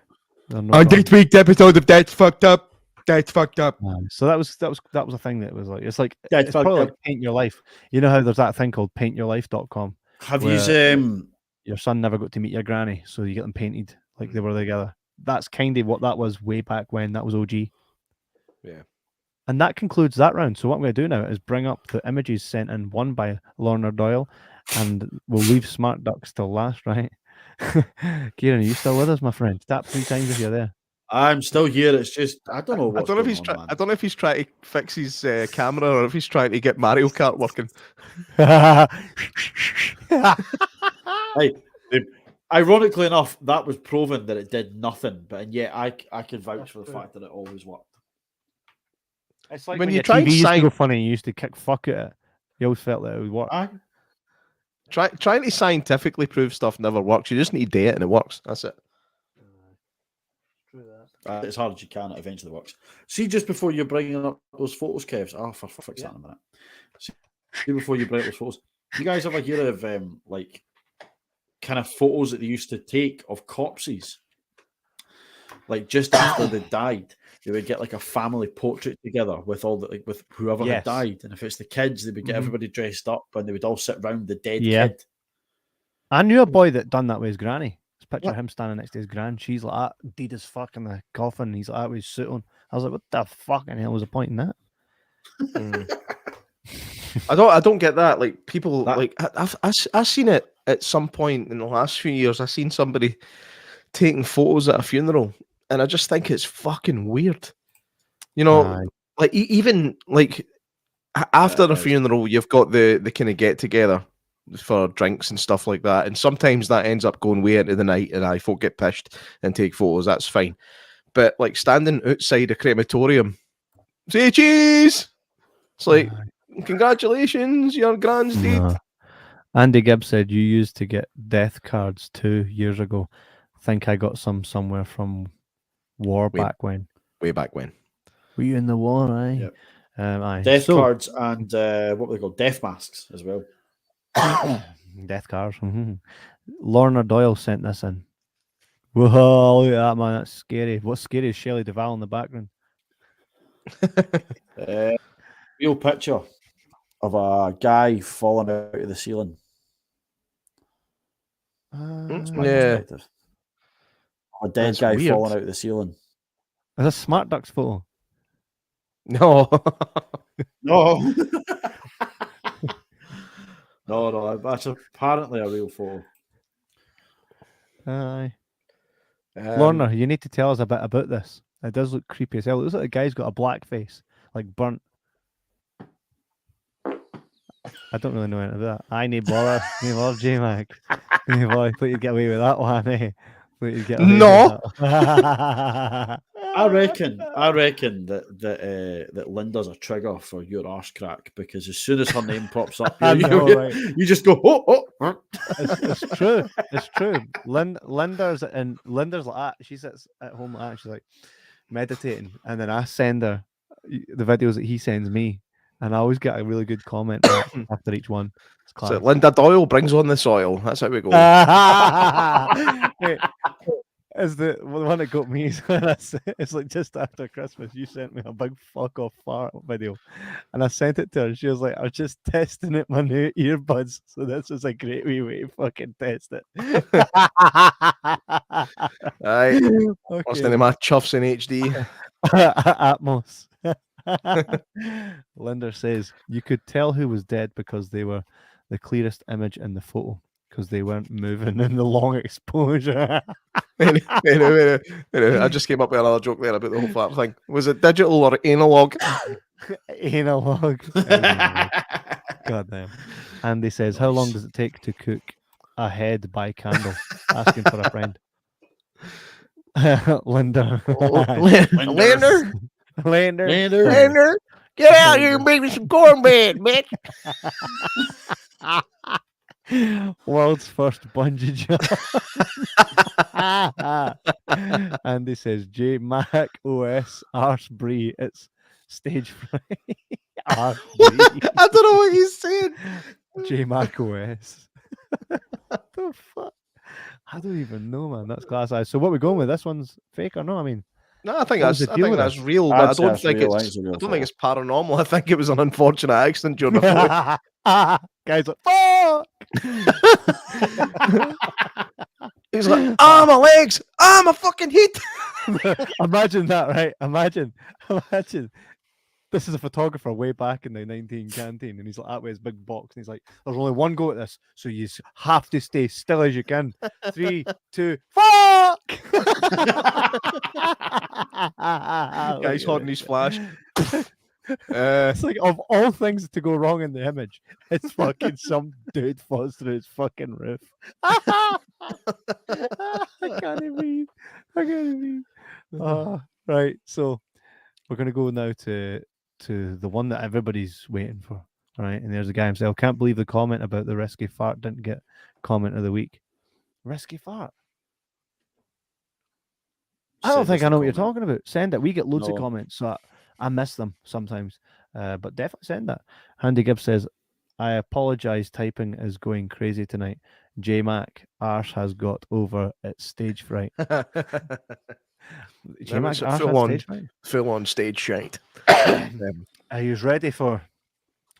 they're not On wrong. this week's episode of That's Fucked Up. That's fucked up. So that was a thing that was like, it's like, That's it's fucked probably up. like Paint Your Life. You know how there's that thing called paintyourlife.com. Have where you your son never got to meet your granny, so you get them painted like they were together. That's kind of what that was way back when. That was OG. Yeah. And that concludes that round. So what I'm going to do now is bring up the images sent in, one by Lorna Doyle, and we'll leave Smart Ducks till last, right? Kieran, are you still with us, my friend? Tap 3 times if you're there. I'm still here. It's just I don't know I what's don't know if going he's on, trying. man. I don't know if he's trying to fix his camera or if he's trying to get Mario Kart working. Hey, ironically enough, that was proven that it did nothing, and yet I can vouch for the fact that it always worked. It's like When when you your try and TV used to sign- go funny, you used to kick fuck at it. You always felt that it would work. Trying to scientifically prove stuff never works. You just need to do it and it works. That's it. As hard as you can, it eventually works. See, just before you're bringing up those photos, Kevs. Oh, for fix that in a minute. See, before you bring up those photos, you guys ever hear of like kind of photos that they used to take of corpses? Like just after they died, they would get like a family portrait together with all the with whoever had Yes. died, and if it's the kids, they would get everybody dressed up and they would all sit around the dead Yeah. kid. I knew a boy that done that with his granny. This picture of him standing next to his gran. She's like that, dead as fuck in the coffin. He's like that with his suit on. I was like, what the fucking hell was the point in that? I don't get that. Like people, That- like I've seen it at some point in the last few years. I've seen somebody taking photos at a funeral, and I just think it's fucking weird. You know, Aye. like even like after the it is. funeral, you've got the kind of get together for drinks and stuff like that, and sometimes that ends up going way into the night, and folk get pissed and take photos. That's fine, but like standing outside a crematorium, say cheese. It's like, congratulations, your gran's dead. No. Andy Gibbs said you used to get death cards 2 years ago. Think I got some somewhere from war Wait. back when. Way back when. Were you in the war? Aye. Yep. Aye. Death So- cards and what were they called? Death masks as well. Death cards. Lorna Doyle sent this in. Whoa, look at that, man. That's scary. What's scary is Shelley Duvall in the background. Real picture of a guy falling out of the ceiling. It's my Yeah. perspective. A dead That's guy weird. falling out of the ceiling. Is a Smart Ducks photo? No. No. no, that's apparently a real photo. Aye. Lorna, you need to tell us a bit about this. It does look creepy as hell. It looks like the guy's got a black face, like burnt. I don't really know anything about that. I need bother. Need bother, J Mac. Need bother. Thought you'd get away with that one, eh? Thought you'd get away No. with that. I reckon that Linda's a trigger for your arse crack, because as soon as her name pops up, I you, know, you- right? you just go, oh. It's true. It's true. Linda's like that. She sits at home like that. She's like meditating, and then I send her the videos that he sends me, and I always get a really good comment after each one. It's class. So Linda Doyle brings on the soil. That's how we go. Wait, is the one that got me? It's like just after Christmas. You sent me a big fuck off fart video, and I sent it to her. And she was like, "I was just testing it my new earbuds, so this is a great wee way to fucking test it." Aye. Okay. Listening to my chuffs in HD. Atmos. Linda says you could tell who was dead because they were the clearest image in the photo because they weren't moving in the long exposure. Anyway, I just came up with another joke there about the whole fart thing. Was it digital or analog? Analog. God damn. Andy says, how long does it take to cook a head by candle? Asking for a friend. Linda. Lander? Lander. Get out here and make me some cornbread, bitch. World's first bungee jump. Andy says, Jay Mac OS Arse Brie. It's stage fright. I don't know what he's saying. Jay Mack OS. What the fuck? I don't even know, man. That's class. So what are we going with? This one's fake or no? I mean, No, I think what was that's the deal with that's this? real, I'd but I say don't that's think real. it's a real I don't think photo. it's paranormal. I think it was an unfortunate accident during the flight. Guys like, fuck! He's like, my legs, my fucking head. Imagine that, right? Imagine. This is a photographer way back in the 19 canteen, and he's like that with his big box, and he's like, "There's only one go at this, so you have to stay still as you can." 3, 2, fuck! Guy's holding his flash. It's like, of all things to go wrong in the image, it's fucking some dude falls through his fucking roof. I can't breathe. Right, so we're gonna go now to the one that everybody's waiting for. All right, and there's the guy himself. Can't believe the comment about the risky fart didn't get comment of the week. Risky fart. I don't think I know what you're talking about. Send it. We get loads of comments, so I miss them sometimes. But definitely send that. Handy Gibbs says, I apologize, typing is going crazy tonight. J Mac, arse has got over its stage fright. J Mac, full on stage shite. Are you ready for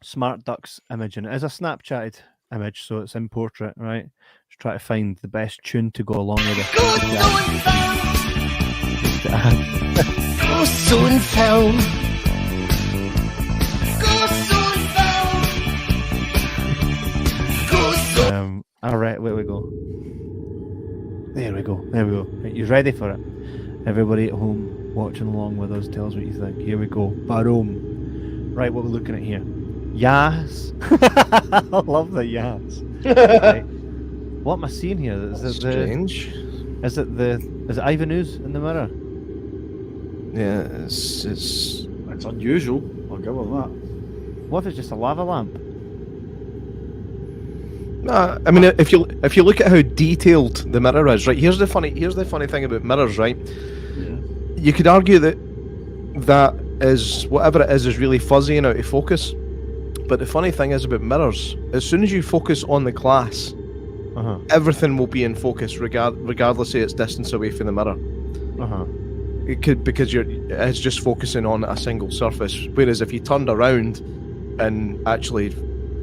Smart Duck's image? And it is a Snapchatted image, so it's in portrait, right? Just try to find the best tune to go along with it. Go soon found. All right, where we go? There we go. Right, you ready for it? Everybody at home watching along with us, tell us what you think. Here we go. Boom. Right, what we're looking at here. Yas. I love the yas. Right. What am I seeing here? Is Strange. Is it Ivan Ooze in the mirror? Yeah, it's unusual. I'll give her that. What if it's just a lava lamp? I mean, if you look at how detailed the mirror is, right? Here's the funny thing about mirrors, right? Yeah. You could argue that is whatever it is really fuzzy and out of focus. But the funny thing is about mirrors, as soon as you focus on the glass, everything will be in focus, regardless of its distance away from the mirror. It could, because it's just focusing on a single surface. Whereas if you turned around and actually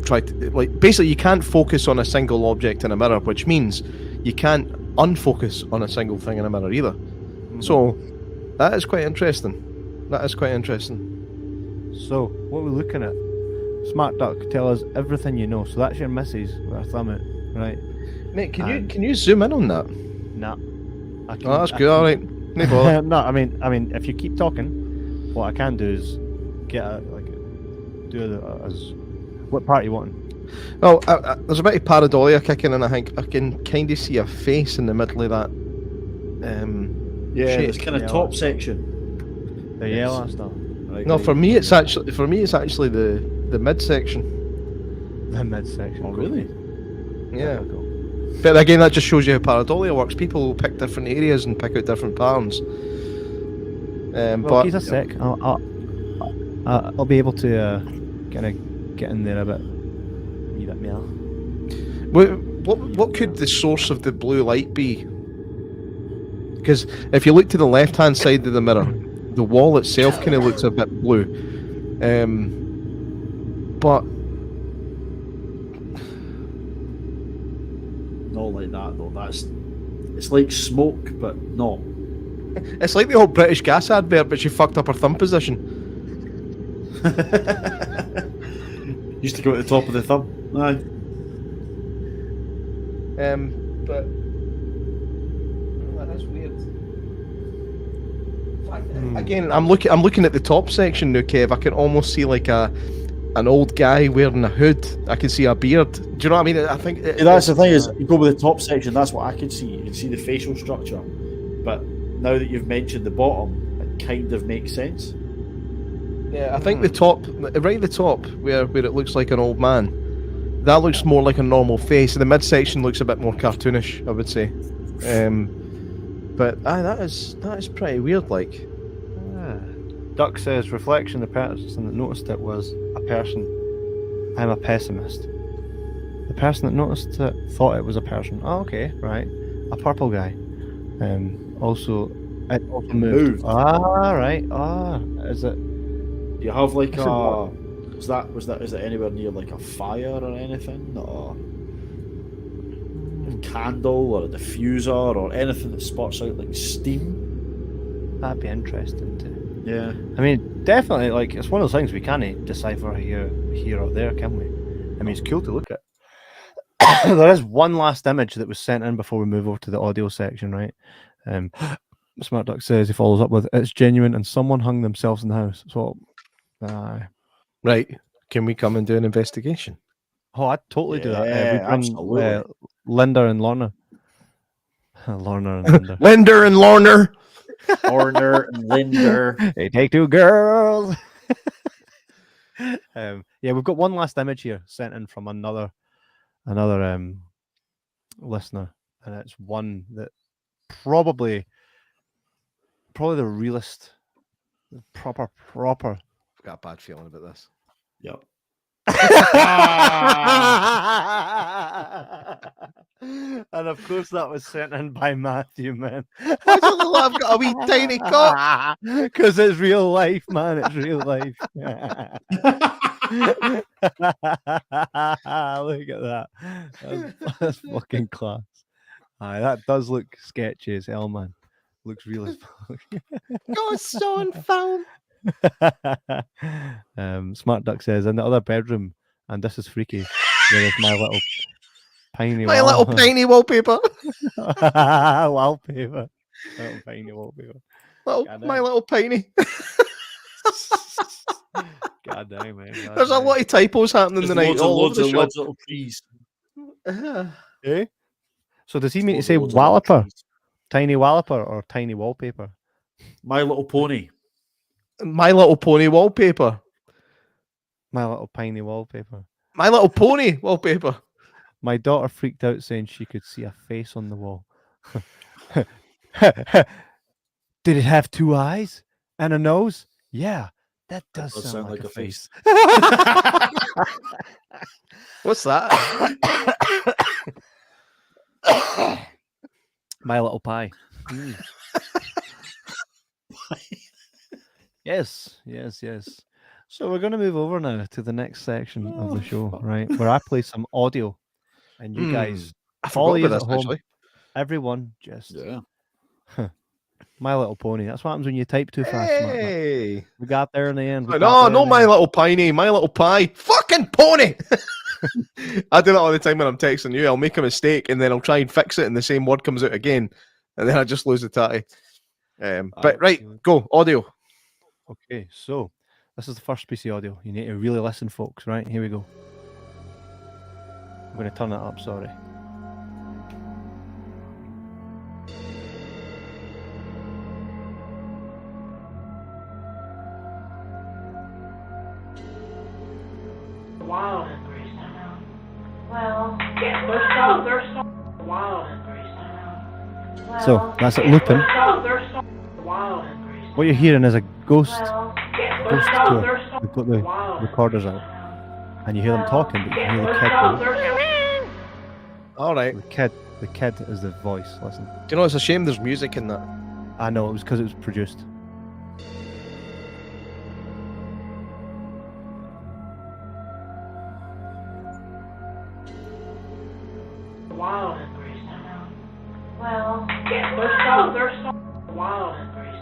tried to, basically you can't focus on a single object in a mirror, which means you can't unfocus on a single thing in a mirror either. So that is quite interesting. So what we're looking at, Smart Duck, tell us everything you know. So that's your missus with her thumb out, right? Mate, can you zoom in on that? Nah. That's good. All right. No bother. No, I mean, if you keep talking, what I can do is get what part you want. Oh, there's a bit of pareidolia kicking in. I think I can kind of see a face in the middle of that. Yeah, shape. this kind of top section. The yellow stuff. Right, No, right. for me it's actually the midsection. The midsection. Oh, really? Yeah. But again, that just shows you how pareidolia works. People pick different areas and pick out different patterns. Well, but he's a sec. I'll be able to kind of get in there a bit more. what could the source of the blue light be? Because if you look to the left-hand side of the mirror, the wall itself kind of looks a bit blue. But Not like that though. It's like smoke, but not. it's like the old British gas advert, but she fucked up her thumb position. Used to go at the top of the thumb. Aye. But that is weird. Again, I'm looking at the top section now, Kev. I can almost see like an old guy wearing a hood. I can see a beard. Do you know what I mean? I think That's the thing is, you go with the top section. That's what I can see. You can see the facial structure. But now that you've mentioned the bottom, it kind of makes sense. Yeah, I think the top, right at the top, where it looks like an old man, that looks more like a normal face. And the midsection looks a bit more cartoonish, I would say. But that is pretty weird. Like, Duck says, reflection, the person that noticed it was a person. I'm a pessimist. The person that noticed it thought it was a person. Oh, okay, right. A purple guy. Also, it also moved. Moved. Ah, right. Ah, is it? Do you have like I said, a? Is it anywhere near like a fire or anything? Or a candle or a diffuser or anything that spots out like steam? That'd be interesting too. Yeah. I mean, definitely, like, it's one of those things we can't decipher here or there, can we? I mean, it's cool to look at. There is one last image that was sent in before we move over to the audio section, right? Smart Duck says he follows up with, it's genuine and someone hung themselves in the house. So, Right. Can we come and do an investigation? oh, I'd totally do that. We Yeah, bring absolutely. Linda and Lorna. Lorna and Linda. Linder and Lorner. Horner and Linder. They take two girls. Yeah, we've got one last image here sent in from another listener, and it's one that probably the realest, proper. I've got a bad feeling about this. Yep. And of course that was sent in by Matthew, man. Why don't the love got a wee tiny cock? Because it's real life, man. It's real life. Look at that. That's fucking class. Aye, that does look sketchy as hell, man. Looks real as fuck. Ghosts on phone. Smart Duck says, in the other bedroom, and this is freaky, there is my little tiny little tiny wallpaper. wallpaper. Little tiny wallpaper. My little tiny. God damn, man. There's a lot of typos happening tonight. Loads of little trees. Eh? So does he mean to say walloper? Tiny walloper or tiny wallpaper? My Little Pony. My Little Pony wallpaper. My little tiny wallpaper. My Little Pony wallpaper. My daughter freaked out saying she could see a face on the wall. Did it have two eyes and a nose? Yeah, that does sound like a face. What's that? My Little Pie. Mm. Yes. So we're going to move over now to the next section of the show, right? Where I play some audio, and you guys, all you at home, actually. Everyone, just My Little Pony. That's what happens when you type too fast. Hey, we got there in the end. No, My Little Piney, My Little Pie, fucking pony. I do that all the time when I'm texting you. I'll make a mistake and then I'll try and fix it, and the same word comes out again, and then I just lose the tatty. But right, go audio. Okay, so this is the first piece of audio. You need to really listen, folks. Right, here we go. I'm going to turn it up. Sorry. Wild in Greystone. Well, they're so wild in Greystone. Well, so that's it looping. They're so wild in Greystone. What you're hearing is a ghost tour. They put the recorders out, and you hear them talking, but you hear the kid go. All right. The kid is the voice. Listen. Do you know it's a shame there's music in that? I know, it was because it was produced. Wild in Greystone. Well, they're so wild in Greystone.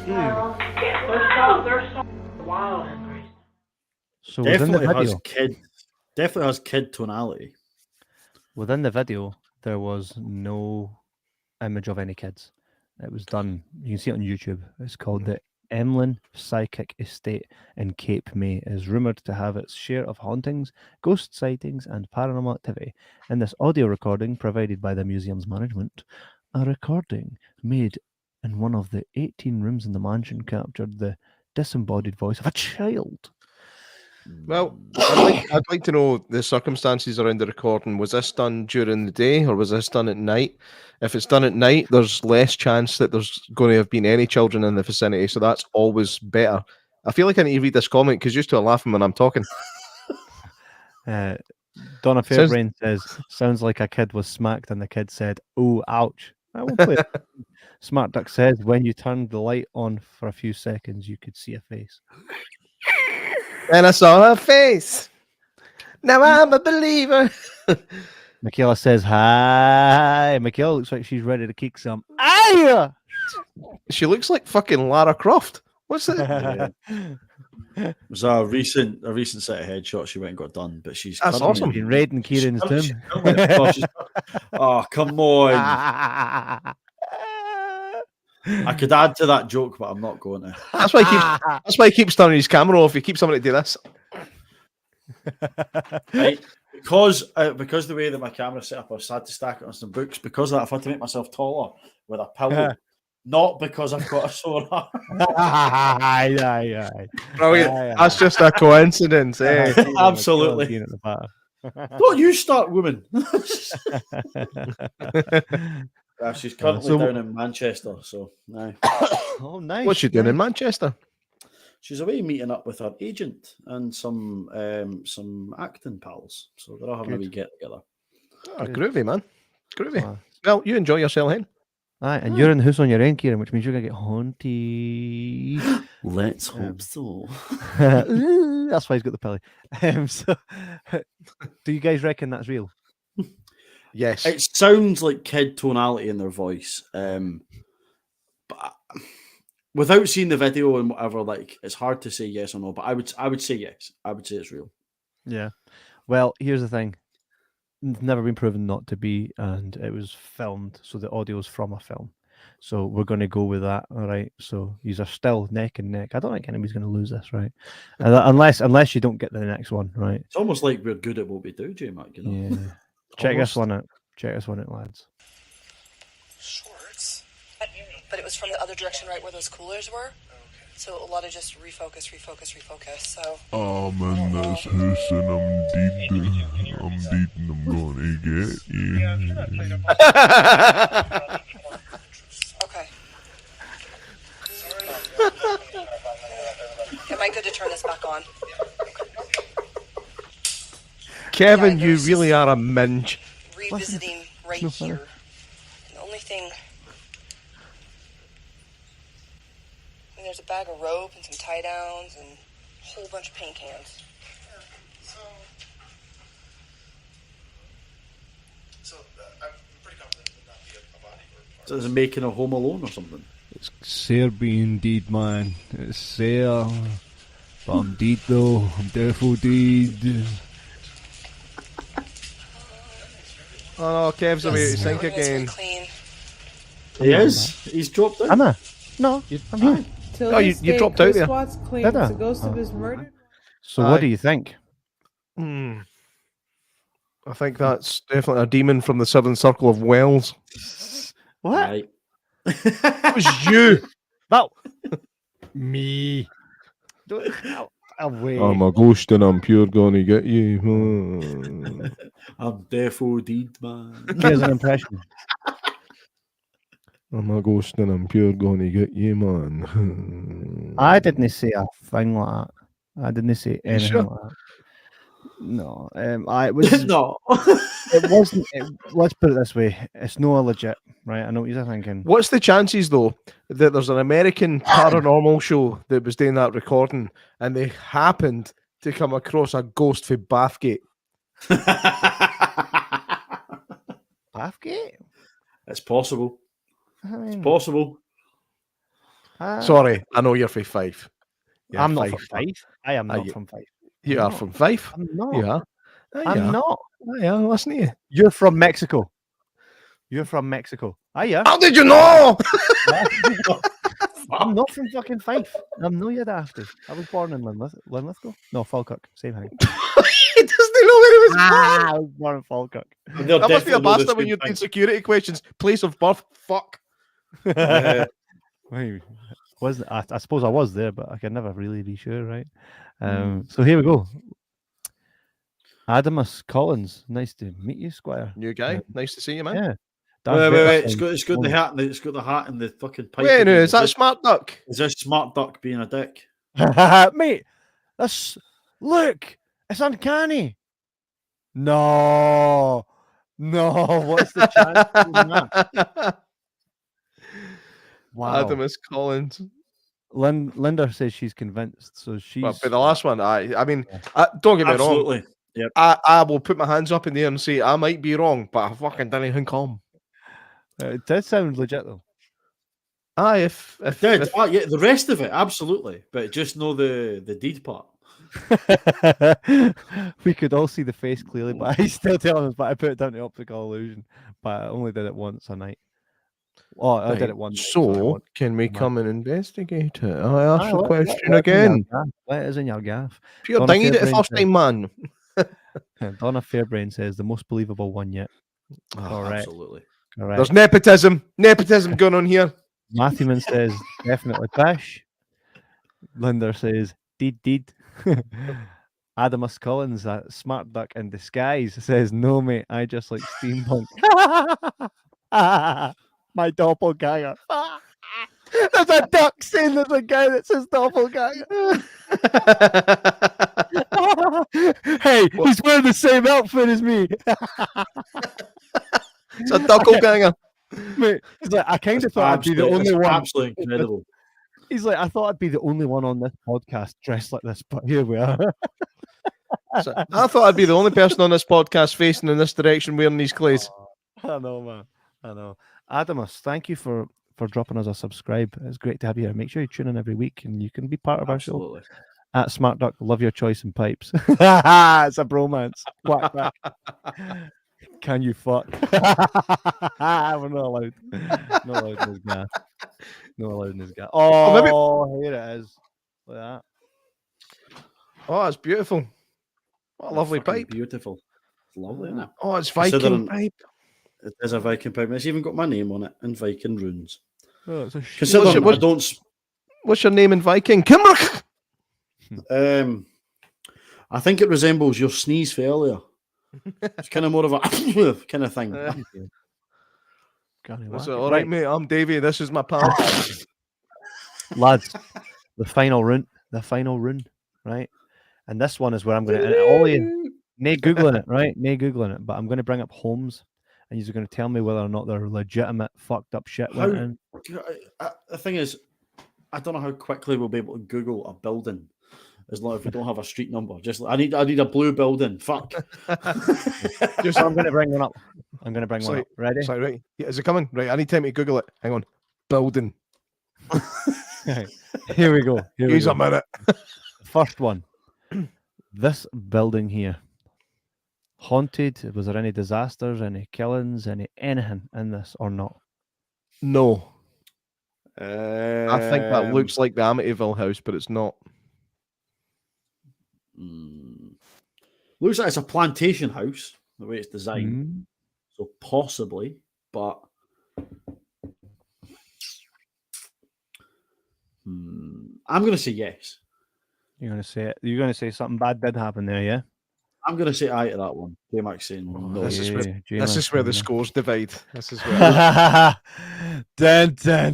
Well, they're so wild in Greystone. So definitely has kid tonality. Within the video, there was no image of any kids. It was done. You can see it on YouTube. It's called the Emlyn Psychic Estate in Cape May. It is rumoured to have its share of hauntings, ghost sightings, and paranormal activity. In this audio recording provided by the museum's management, a recording made in one of the 18 rooms in the mansion captured the disembodied voice of a child. Well, I'd like to know the circumstances around the recording. Was this done during the day or was this done at night? If it's done at night, there's less chance that there's going to have been any children in the vicinity, so that's always better. I feel like I need to read this comment because used to laughing when I'm talking. Donna Fairbrain says, sounds like a kid was smacked and the kid said, oh, ouch. I won't play it. Smart Duck says, when you turned the light on for a few seconds, you could see a face. And I saw her face. Now I'm a believer. Michaela says, hi. Michaela looks like she's ready to kick some. Aye! She looks like fucking Lara Croft. What's it? It was a recent set of headshots she went and got done, but she's That's currently- awesome. Been raiding Kieran's she's tomb. currently- oh, come on. I could add to that joke, but I'm not going to. That's why he keeps turning his camera off. He keeps somebody to do this. Right? Because the way that my camera's set up, I've had to stack it on some books. Because of that, I've had to make myself taller with a pillow. Not because I've got a sore arm. Brilliant. That's just a coincidence, eh? Absolutely. Don't you start, woman. She's currently down in Manchester, so no. Oh, nice. What's she doing in Manchester? She's away meeting up with her agent and some acting pals. So they're all having a wee get together. Oh, groovy, man. Groovy. Wow. Well, you enjoy yourself, hen. Aye, and you're in the house on your own, Kieran, which means you're going to get haunted. Let's hope so. That's why he's got the pilly. So, do you guys reckon that's real? Yes. It sounds like kid tonality in their voice. But without seeing the video and whatever, like it's hard to say yes or no. But I would say yes. I would say it's real. Yeah. Well, here's the thing. It's never been proven not to be, and it was filmed, so the audio is from a film. So we're going to go with that, all right? So these are still neck and neck. I don't think anybody's going to lose this, right? Unless you don't get the next one, right? It's almost like we're good at what we do, Jay Mack. You know? Yeah. Check this one out. Check this one out, lads. Shorts. But it was from the other direction, right where those coolers were. So a lot of just refocus. So I'm in this house and I'm gonna get you. okay. Am I good to turn this back on? Kevin, Yeah, you there's really just- are a minge. Revisiting right no here. fun. The only thing. There's a bag of rope and some tie downs and a whole bunch of paint cans. So I'm pretty confident it would not be a body or So is it making a Home Alone or something? It's Serbian indeed, man. It's Ser. But I'm deed though. I'm defo deed. Oh, Kev's away to Yes, sink everything's again. clean. He is. He's dropped out. Am I? No, I'm here. Till Oh, you this day, dropped out Chris there. Watts claims Did I? the ghost of Oh. his murder. So Aye. what do you think? I think that's definitely a demon from the Southern Circle of Wales. What? Right. It was you. That me. Away. I'm a ghost and I'm pure gonna get you. I'm defo deed, man. Here's an impression. I'm a ghost and I'm pure gonna get you, man. I didn't say a thing like that. I didn't say anything sure? like that. No, it was. no. It wasn't. Let's put it this way: it's no legit, right? I know what you're thinking. What's the chances, though, that there's an American paranormal show that was doing that recording and they happened to come across a ghost for Bathgate? Bathgate? It's possible. I mean, Possible. Sorry, I know you're from Fife. You're I'm not Fife. from Fife. I am Are not you- from Fife. You are No. from Fife. I'm not. You are. Aye, you I'm are. not. Aye, I listen to you. You're from Mexico. You're from Mexico. Are you? How did you know? I'm not from fucking Fife. I'm no you dafty. I was born in Linlithgow. No, Falkirk. Same thing. He doesn't know where he was born. I was born in Falkirk. That must be a bastard when you're doing security questions. Place of birth. Fuck. Yeah. Wait, wasn't. I suppose I was there, but I can never really be sure, right? So here we go. Adamus Collins, nice to meet you, Squire. New guy. Nice to see you, man. Yeah. Wait. It's got the hat. It's got the hat and the fucking pipe. Wait, no, again. is that Smart Duck? Is this Smart Duck being a dick? Mate, look, it's uncanny. No, what's the chance of that? Wow. Adamus Collins. Linda says she's convinced, so she's. But the last one, I mean, don't get me wrong. Absolutely. Yep. I will put my hands up in the air and say I might be wrong, but I fucking didn't think come. It does sound legit though. If yeah, the rest of it, absolutely, but just know the deed part. We could all see the face clearly, but I still telling us. But I put it down to optical illusion. But I only did it once a night. Oh, I did it once. So can we come and investigate it? I asked the question again. Let us in your gaff. Pure dinged it the first time, man. Donna Fairbrain says the most believable one yet. Correct. Absolutely. Correct. There's nepotism going on here. Matthewman says definitely Pish. Linda says deed. Adamus Collins, that smart duck in disguise, says no, mate. I just like steampunk. My doppelganger. There's a duck saying there's a guy that says doppelganger. Hey, he's wearing the same outfit as me. It's a doppelganger. Mate, he's like, I kind of thought I'd be the only one. Absolutely incredible. He's like, I thought I'd be the only one on this podcast dressed like this, but here we are. So, I thought I'd be the only person on this podcast facing in this direction wearing these clothes. I know, man. I know. Adamus, thank you for dropping us a subscribe. It's great to have you here. Make sure you tune in every week and you can be part of our show. At Smart Duck, love your choice in pipes. It's a bromance. Quack, quack. Can you fuck? We're not allowed. Not allowed in this gaff. Not allowed in this gaff. Oh, here it is. Look at that. Oh, it's beautiful. What a lovely pipe. Beautiful. It's lovely, isn't it? Oh, it's Viking pipe. It is a Viking pipe. It's even got my name on it in Viking runes. Oh, it's a Considering I don't. What's your name in Viking? Kimrock. I think it resembles your sneeze for earlier. It's kind of more of a kind of thing. All right, mate. I'm Davey. This is my pal. Lads, the final rune, right? And this one is where I'm going to all you, nay googling it, right? Nay googling it, but I'm going to bring up homes, and you're going to tell me whether or not they're legitimate fucked up shit. The thing is, I don't know how quickly we'll be able to Google a building. As long as we don't have a street number, just I need a blue building. Fuck. Just I'm going to bring one up. I'm going to bring one up. Ready? Sorry, right. Yeah, is it coming? Right. I need time to Google it. Hang on. Building. Here we go. Here's a minute. First one. This building here. Haunted. Was there any disasters, any killings, anything in this or not? No. I think that looks like the Amityville house, but it's not. Looks like it's a plantation house, the way it's designed. So possibly, but I'm going to say yes. You're going to say it. You're going to say something bad did happen there, yeah? I'm going to say aye to that one. Jay Mack saying no. This is where the scores divide. This is where. Dun, dun, dun.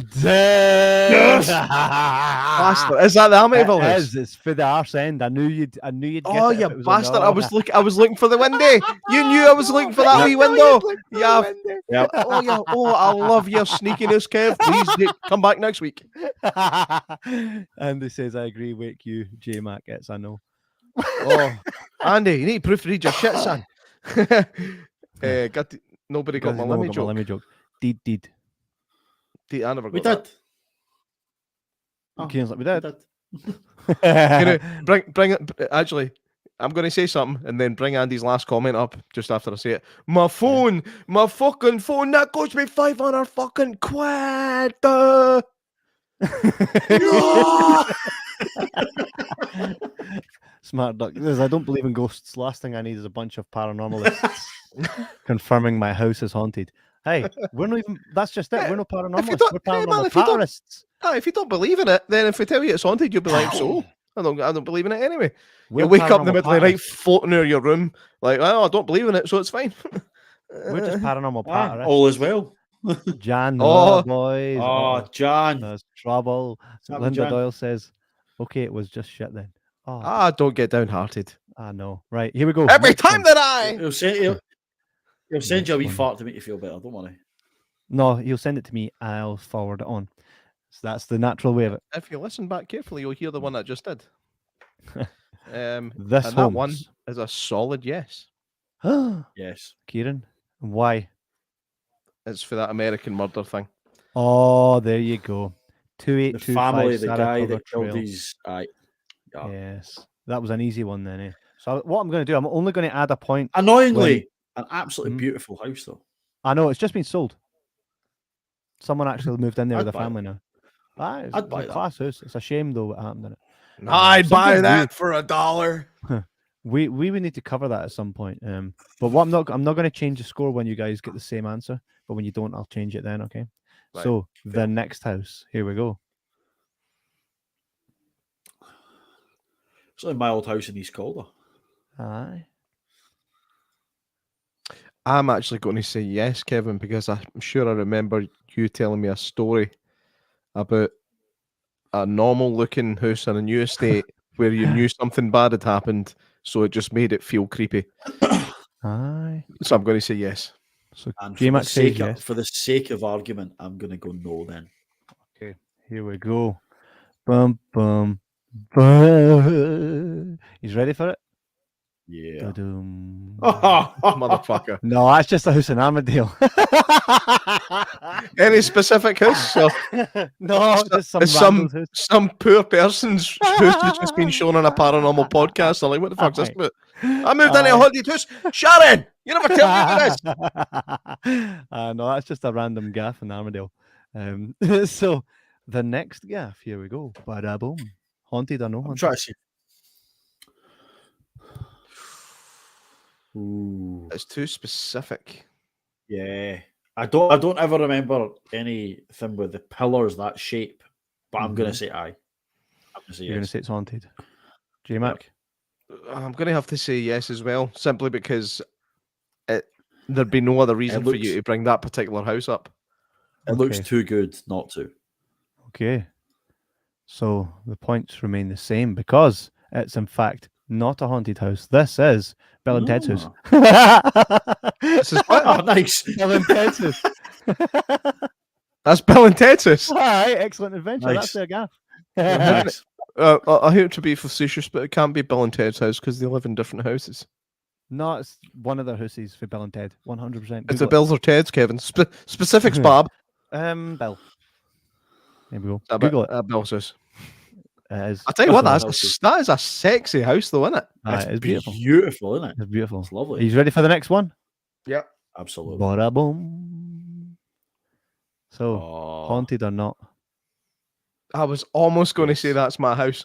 Yes! Bastard. Is that the Amityville house? It is. It's for the arse end. I knew you'd get Oh, it you if it was bastard! on I was looking for the window. You knew I was looking for that wee window. Yeah. Yep. Oh yeah. Oh, I love your sneakiness, Kev. Please come back next week. Andy says, I agree. Wake you, J Mac. It's I know. Oh, Andy, you need to proofread your shit, son. Nobody got my lemmy joke. Did. I never got We that. did. Kane's like, we did. Bring it. Actually, I'm going to say something and then bring Andy's last comment up just after I say it. My phone, my fucking phone, that cost me 500 fucking quid. Smart duck. I don't believe in ghosts. Last thing I need is a bunch of paranormalists confirming my house is haunted. Hey, we're not even. That's just it. We're no paranormalists. don't- We're hey, man, paranormal if you don't- patterists. If you don't believe in it, then if we tell you it's haunted, you'll be like, so I don't believe in it anyway. We're You wake up in the paranormal middle of the night, patterists. floating near your room, like, oh, I don't believe in it, so it's fine. We're just paranormal Ah, patterists. all is well. Jan, Oh. boys. Oh, Jan. There's trouble. happened, Linda Jan? Doyle says, "Okay, it was just shit then." Oh, Don't get downhearted. I know. Right, here we go. Every Next time one. that He'll send you a wee one. fart to make you feel better. Don't worry. No, he'll send it to me. I'll forward it on. So that's the natural way of it. If you listen back carefully, you'll hear the one I just did. This and that one Holmes. is a solid yes. Yes. Kieran, why? It's for that American murder thing. Oh, there you go. The 2825 family of the guy Saratoga that killed Trail. his. Aye. Yeah. Yes, that was an easy one then. Eh? So what I'm going to do, I'm only going to add a point. Annoyingly, an absolutely Hmm? beautiful house, though. I know it's just been sold. Someone actually moved in there with I'd a buy family now. Ah, it's, I'd it's buy a that. class house. It's a shame though what happened in it. I'd buy something that weird. for $1. We would need to cover that at some point. But what I'm not going to change the score when you guys get the same answer. But when you don't, I'll change it then. Okay. Right, So the next house. Here we go. It's like my old house in East Calder. Aye. I'm actually going to say yes, Kevin, because I'm sure I remember you telling me a story about a normal-looking house on a new estate where you knew something bad had happened, so it just made it feel creepy. Aye. So I'm going to say yes. So And J for the, Mac says sake yes. for the sake of argument, I'm going to go no then. Okay. Here we go. Bum bum. Bum. He's ready for it. Yeah. Da-dum. Motherfucker. No, that's just a house in Armadale. Any specific house? So No, just some it's rando's house. some poor person's house that's just been shown on a paranormal podcast. They're like, what the fuck's this Aye. about? I moved into a haunted house. Sharon, you never tell me this. No, that's just a random gaff in Armadale. So the next gaff, here we go. Bada boom. Haunted or no I'm haunted? trying to see. Ooh. It's too specific. Yeah. I don't ever remember anything with the pillars that shape, but I'm going to say aye. I'm going to say You're going to yes. say it's haunted. J Mac? I'm going to have to say yes as well, simply because there'd be no other reason for you looks- to bring that particular house up. It looks Okay. too good not to. Okay. So the points remain the same because it's in fact not a haunted house. This is Bill and Ted's house. This is what? Oh, nice. Bill and Ted's house. That's Bill and Ted's house. Aye, excellent adventure. That's Nice. their gaff. Nice. I hate to be facetious, but it can't be Bill and Ted's house because they live in different houses. No, it's one of their houses for Bill and Ted. 100%. It's a Bill's or Ted's, Kevin. Specifics, Bob. Bill. There we go. That Google it. Bill's house. It is. I tell you what, Houses. that is a sexy house, though, isn't it? Aye, it's beautiful. Beautiful, isn't it? It's beautiful. It's lovely. Are you ready for the next one? Yep. Absolutely. Bada boom. So, Oh. haunted or not? I was almost going to say Yes. that's my house.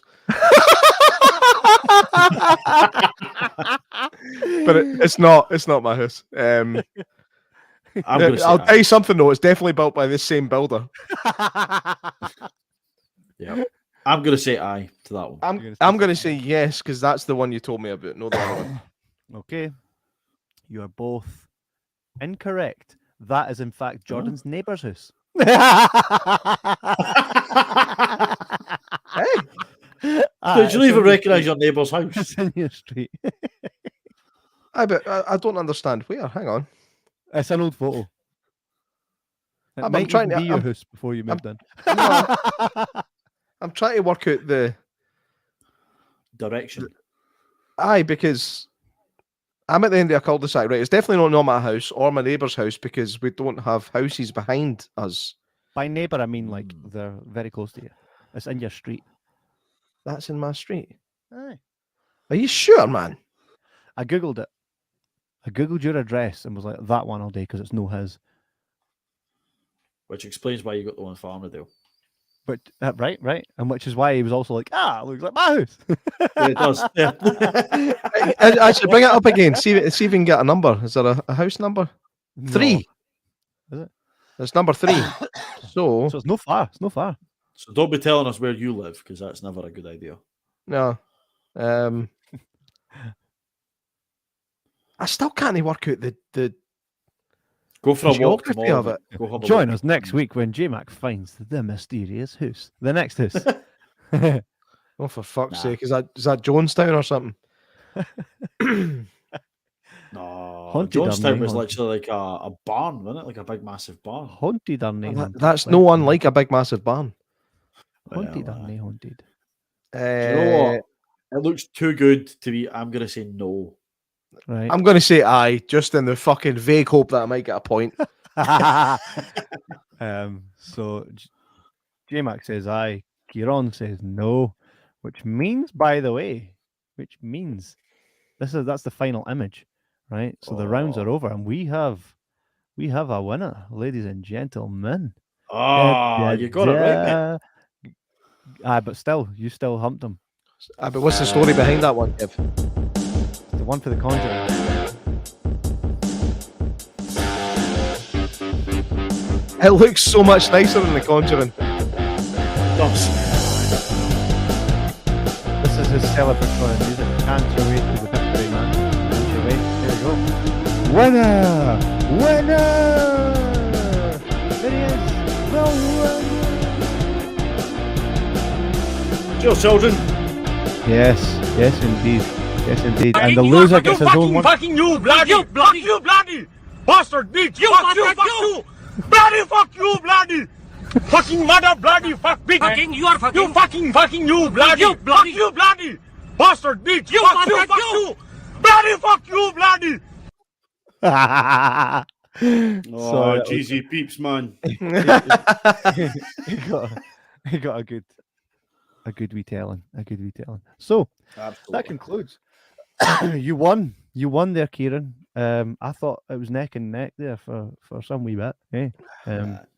But it's not. It's not my house. I'm going to say I'll aye. tell you something, though. It's definitely built by this same builder. Yeah. I'm going to say aye to that one. I'm going to say yes because that's the one you told me about. No, the other one. Okay. You are both incorrect. That is, in fact, Jordan's neighbour's house. Hey, Did you even recognise your neighbour's house? It's in your street. I don't understand. Where? Hang on. It's an old photo. It I'm might trying even to- be your I'm- house before you moved in. I'm trying to work out the Direction. aye because I'm at the end of a cul-de-sac, right? It's definitely not my house or my neighbour's house because we don't have houses behind us. By neighbour, I mean like they're very close to you. It's in your street. That's in my street. Aye. Are you sure, man? I googled it. I googled your address and was like that one all day because it's no his. Which explains why you got the one for Armadale. But right, and which is why he was also like, it looks like my house. Yeah, it does. Yeah. Actually, bring it up again. See if we can get a number. Is there a house number? 3. Is it? It's number 3. So So it's no far. It's no far. So don't be telling us where you live, because that's never a good idea. no. I still can't work out the Go for a walk geography tomorrow. of mate. it. Go have a Join look. us next week when J Mac finds the mysterious house. The next house. Oh, for fuck's Nah. sake. Is that Jonestown or something? No, Haunted or Jonestown nay was haunted? literally like a barn, wasn't it? Like a big, massive barn. Haunted or nay That- haunted? That's Right. no unlike a big, massive barn. Haunted Well, or nay haunted? do you know Uh, what? It looks too good to be. I'm going to say no. Right. I'm going to say aye, just in the fucking vague hope that I might get a point. So J-Mac says aye. Keiron says no, which means, by the way, that's the final image, right? So the rounds are over, and we have a winner, ladies and gentlemen. You got it right, mate. Aye, but still, you still humped him. But what's the story behind that one, Kev? The one for the Conjuring. It looks so much nicer than The Conjuring. This is his celebratory music. Can't you wait to the victory, man? Can't you wait? Here we go. Winner! There he is! The winner! Cheers, children. Yes indeed. Yes indeed. And the loser gets his own one. Fucking you, bloody! You bloody! Bastard bitch! Fuck you! Bloody fuck you, bloody! Fucking mother, bloody fuck bitch! Fucking you are fucking! You fucking you, bloody! Fuck you, bloody! Bastard bitch! Fuck you! Bloody fuck you, bloody! Oh, GZ peeps, man. he got a good retelling. So Absolutely. that concludes. You won there, Keiron. I thought it was neck and neck there for some wee bit. Hey,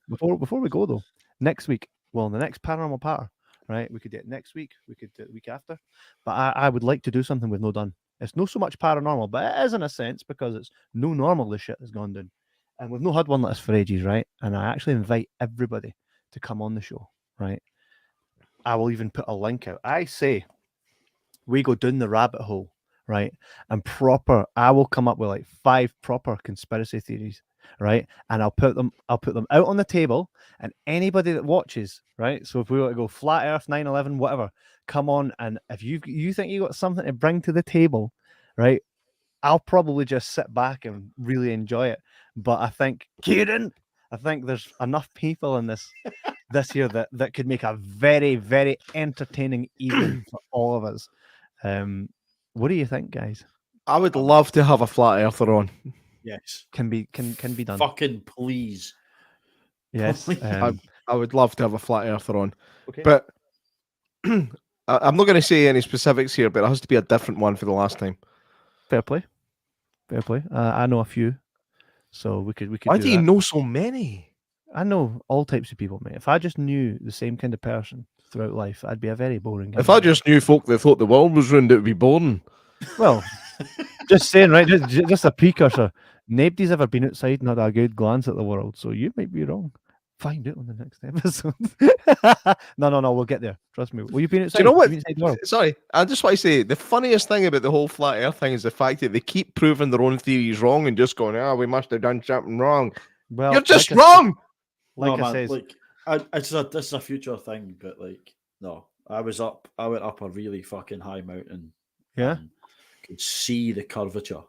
before we go though, next week, well, the next Paranormal Patter, right? We could do it next week. We could do it the week after. But I would like to do something we've no done. It's not so much paranormal, but it is in a sense because it's no normal. The shit has gone down, and we've not had one like this for ages, right? And I actually invite everybody to come on the show, right? I will even put a link out. I say we go down the rabbit hole, right? And I will come up with like 5 proper conspiracy theories, right? And I'll put them out on the table, and anybody that watches, right? So if we want to go flat Earth, 9/11, whatever, come on, and if you think you got something to bring to the table, right? I'll probably just sit back and really enjoy it. But I think, Keiron, there's enough people in this year that could make a very, very entertaining evening for all of us. What do you think, guys? I would love to have a flat earther on. Yes. Can be done. Fucking please. Yes. Please. I would love to have a flat earther on. Okay. But I'm not going to say any specifics here, but it has to be a different one for the last time. Fair play. I know a few, so we could. Why do you that. know so many? I know all types of people, mate. If I just knew the same kind of person throughout life, I'd be a very boring guy. If I just knew folk that thought the world was round, it would be boring. Well, just saying, right? Just a precursor. Nobody's ever been outside and had a good glance at the world, so you might be wrong. Find out on the next episode. No, we'll get there. Trust me. Well, you've been outside. Do you know what? You've been outside the world. Sorry, I just want to say the funniest thing about the whole flat Earth thing is the fact that they keep proving their own theories wrong and just going, we must have done something wrong. Well, You're just like wrong. Like No, I man, says, this is a future thing, but like, no, I went up a really fucking high mountain. Yeah? and could see the curvature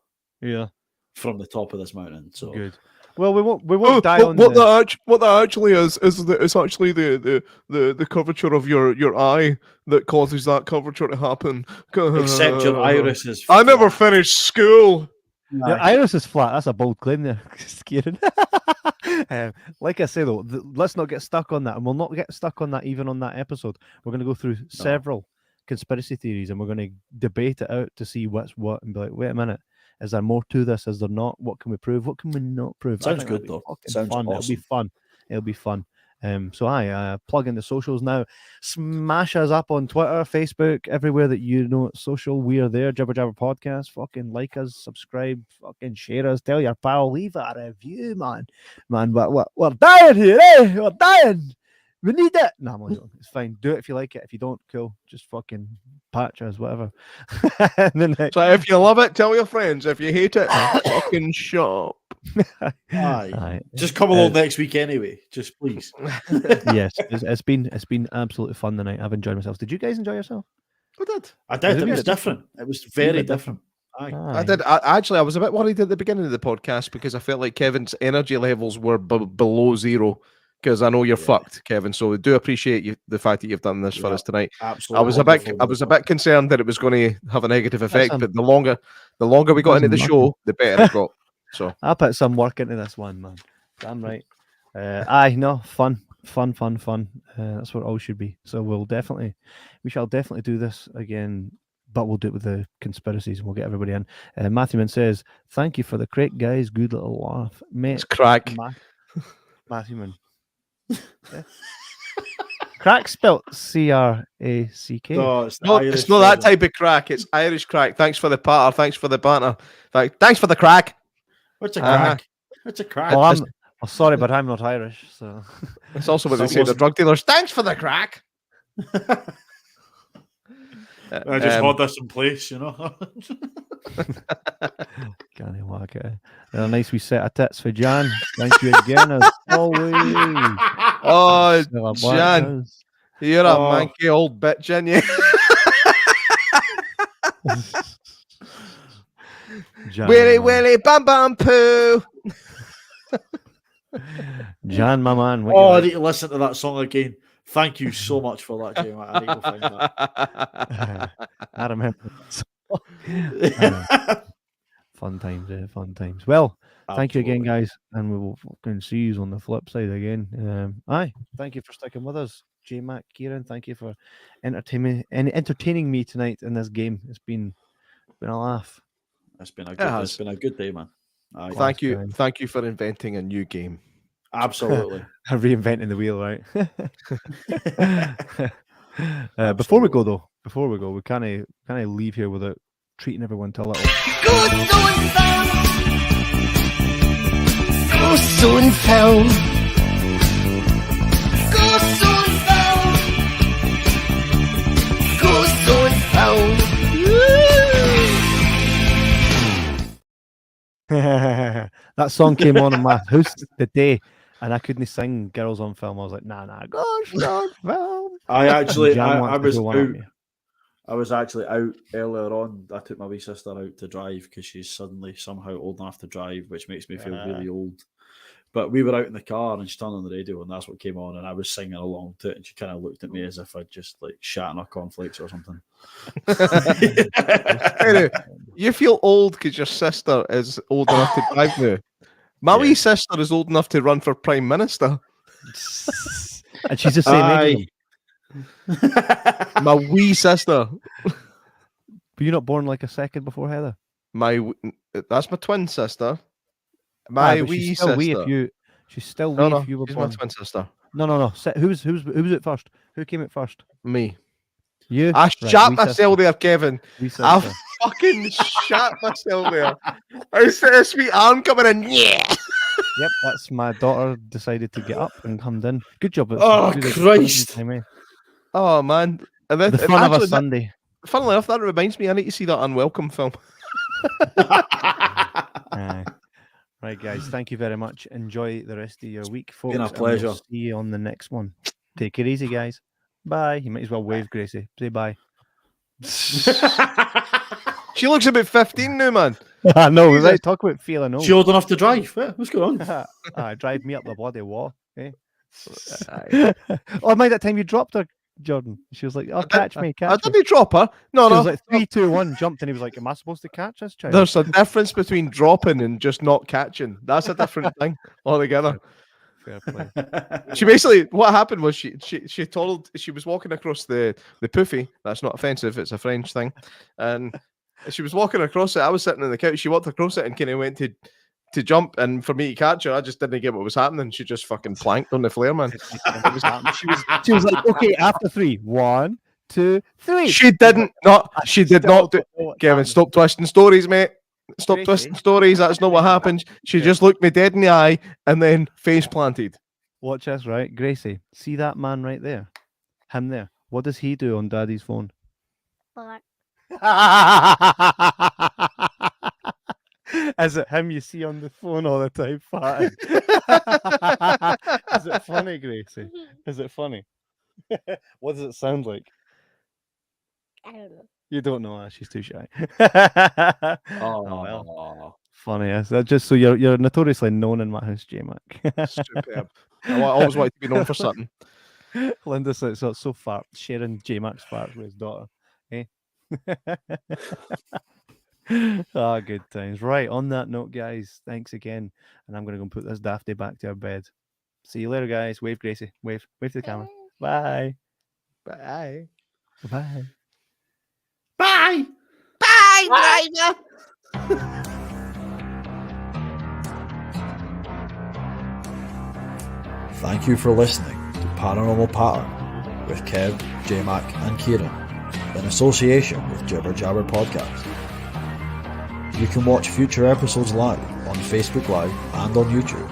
yeah, from the top of this mountain. So good. Well, we won't die on what that actually is it's actually the curvature of your eye that causes that curvature to happen. except your iris is. I never finished school. Your iris is flat. That's a bold claim there, Keiron. Like I say though, let's not get stuck on that, and we'll not get stuck on that even on that episode. We're going to go through several conspiracy theories, and we're going to debate it out to see what's what, and be like, wait a minute, is there more to this? Is there not? What can we prove? What can we not prove? Sounds good though. Sounds fun. awesome. It'll be fun. So I plug in the socials now. Smash us up on Twitter, Facebook, everywhere that you know it's social. We are there. Jibber Jabber Podcast. Fucking like us, subscribe, fucking share us. Tell your pal, leave a review, man. We're dying here, eh? We're dying. We need it. No, I'm only joking. It's fine. Do it if you like it. If you don't, cool. Just fucking patch us, whatever. And then So if you love it, tell your friends. If you hate it, fucking shut up. Aye. Just come along next week anyway. Just please. Yes, it's been absolutely fun tonight. I've enjoyed myself. Did you guys enjoy yourself? I did. It was different. It was very different. Aye. I did. I was a bit worried at the beginning of the podcast because I felt like Kevin's energy levels were below zero. Because I know you're fucked, Kevin. So we do appreciate the fact that you've done this for us tonight. Absolutely. I was a bit concerned that it was going to have a negative effect, but the longer we got into the show, the better it got. So I put some work into this one, man. Damn right. Fun. That's what it all should be. So we shall definitely do this again, but we'll do it with the conspiracies and we'll get everybody in. Matthewman says, "Thank you for the crate, guys. Good little laugh, mate." It's crack. Matthewman. Crack spelt CRACK. No, it's not that type of crack. It's Irish crack. Thanks for the patter. Thanks for the banter. Thanks for the crack. What's a crack? What's a crack? Well, sorry, but I'm not Irish, so it's also what they say to drug dealers. Thanks for the crack. I just hold this in place, you know. Can't even whack it. A nice wee set of tits for Jan. Thank you again, as always. Oh, Jan, you're a manky old bitch, ain't you? Willy, bam, bam, poo. Jan, my man. I need to listen to that song again. Thank you so much for that, Jay Mack. I need to find that. I remember. Fun times. Well, thank you again, guys, and we will fucking see you on the flip side again. Thank you for sticking with us, Jay Mack, Keiron. Thank you for entertaining me tonight in this game. It's been a laugh. It's been a good day, man. Thank you for inventing a new game. Absolutely. Reinventing the wheel, right? Before we go, we can't leave here without treating everyone to a little. Go soon, pal. Go soon, pal. Go soon, pal. That song came on in my house today, and I couldn't sing "Girls on Film." I was like, "Nah, gosh, on film." I was actually out earlier on. I took my wee sister out to drive because she's suddenly somehow old enough to drive, which makes me feel really old. But we were out in the car and she turned on the radio and that's what came on and I was singing along to it and she kind of looked at me as if I'd just like shat in her cornflakes or something. Anyway, you feel old because your sister is old enough to drive now. My wee sister is old enough to run for Prime Minister. And she's the same age. My wee sister. But you're not born like a second before Heather? That's my twin sister. My wee sister. She's still wee if you were she's born. my twin sister. No. Who's it first? Who came out first? Me. You? I shat myself there, Kevin. I sister. fucking shat myself there. I said a sweet arm coming in. Yeah. Yep, that's my daughter decided to get up and come in. Good job. Christ. Oh, man. And then, The fun of a Sunday. Funnily enough, that reminds me, I need to see that Unwelcome film. Right, guys. Thank you very much. Enjoy the rest of your week, folks. Been a pleasure. We'll see you on the next one. Take it easy, guys. Bye. You might as well wave, Gracie. Say bye. She looks about 15 now, man. I know. Right? Talk about feeling old. She old enough to drive. What's going on? Drive me up the bloody wall. Eh? Mind that time you dropped her, Jordan. She was like, "Oh, catch me, catch me." I didn't drop her. No. She was like 3, 2, 1, jumped, and he was like, "Am I supposed to catch this child?" There's a difference between dropping and just not catching. That's a different thing altogether. Fair play. She basically, what happened was she was walking across the poofy. That's not offensive. It's a French thing, and she was walking across it. I was sitting on the couch. She walked across it and kind of went to to jump, and for me to catch her, I just didn't get what was happening. She just fucking planked on the flare, man. She was like, okay, after 3. 1, 2, 3. She didn't. No, she did not. Kevin, stop twisting stories, mate. Stop twisting stories. That's not what happened. She just looked me dead in the eye and then face planted. Watch this, right? Gracie, see that man right there? Him there. What does he do on Daddy's phone? Is it him you see on the phone all the time farting? Is it funny, Gracie? Is it funny? What does it sound like? I don't know. You don't know. She's too shy. Oh, well. Funny. Is that just so you're notoriously known in my house, J Mac? Superb. I always wanted to be known for something. Linda says so far sharing J Mac's farts with his daughter. Eh? Good times. Right, on that note, guys, thanks again. And I'm going to go and put this dafty back to our bed. See you later, guys. Wave, Gracie. Wave to the camera. Bye. Bye. Bye. Bye. Bye, driver. Thank you for listening to Paranormal Pattern with Kev, J Mac and Keiron in association with Jibber Jabber Podcast. You can watch future episodes live on Facebook Live and on YouTube.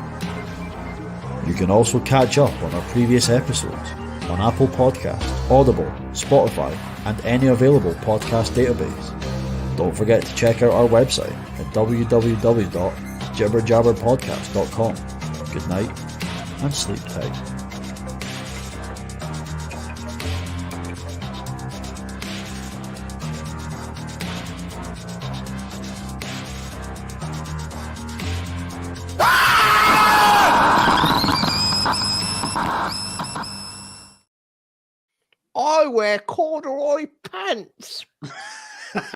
You can also catch up on our previous episodes on Apple Podcasts, Audible, Spotify, and any available podcast database. Don't forget to check out our website at www.jibberjabberpodcast.com. Good night and sleep tight. I wear corduroy pants.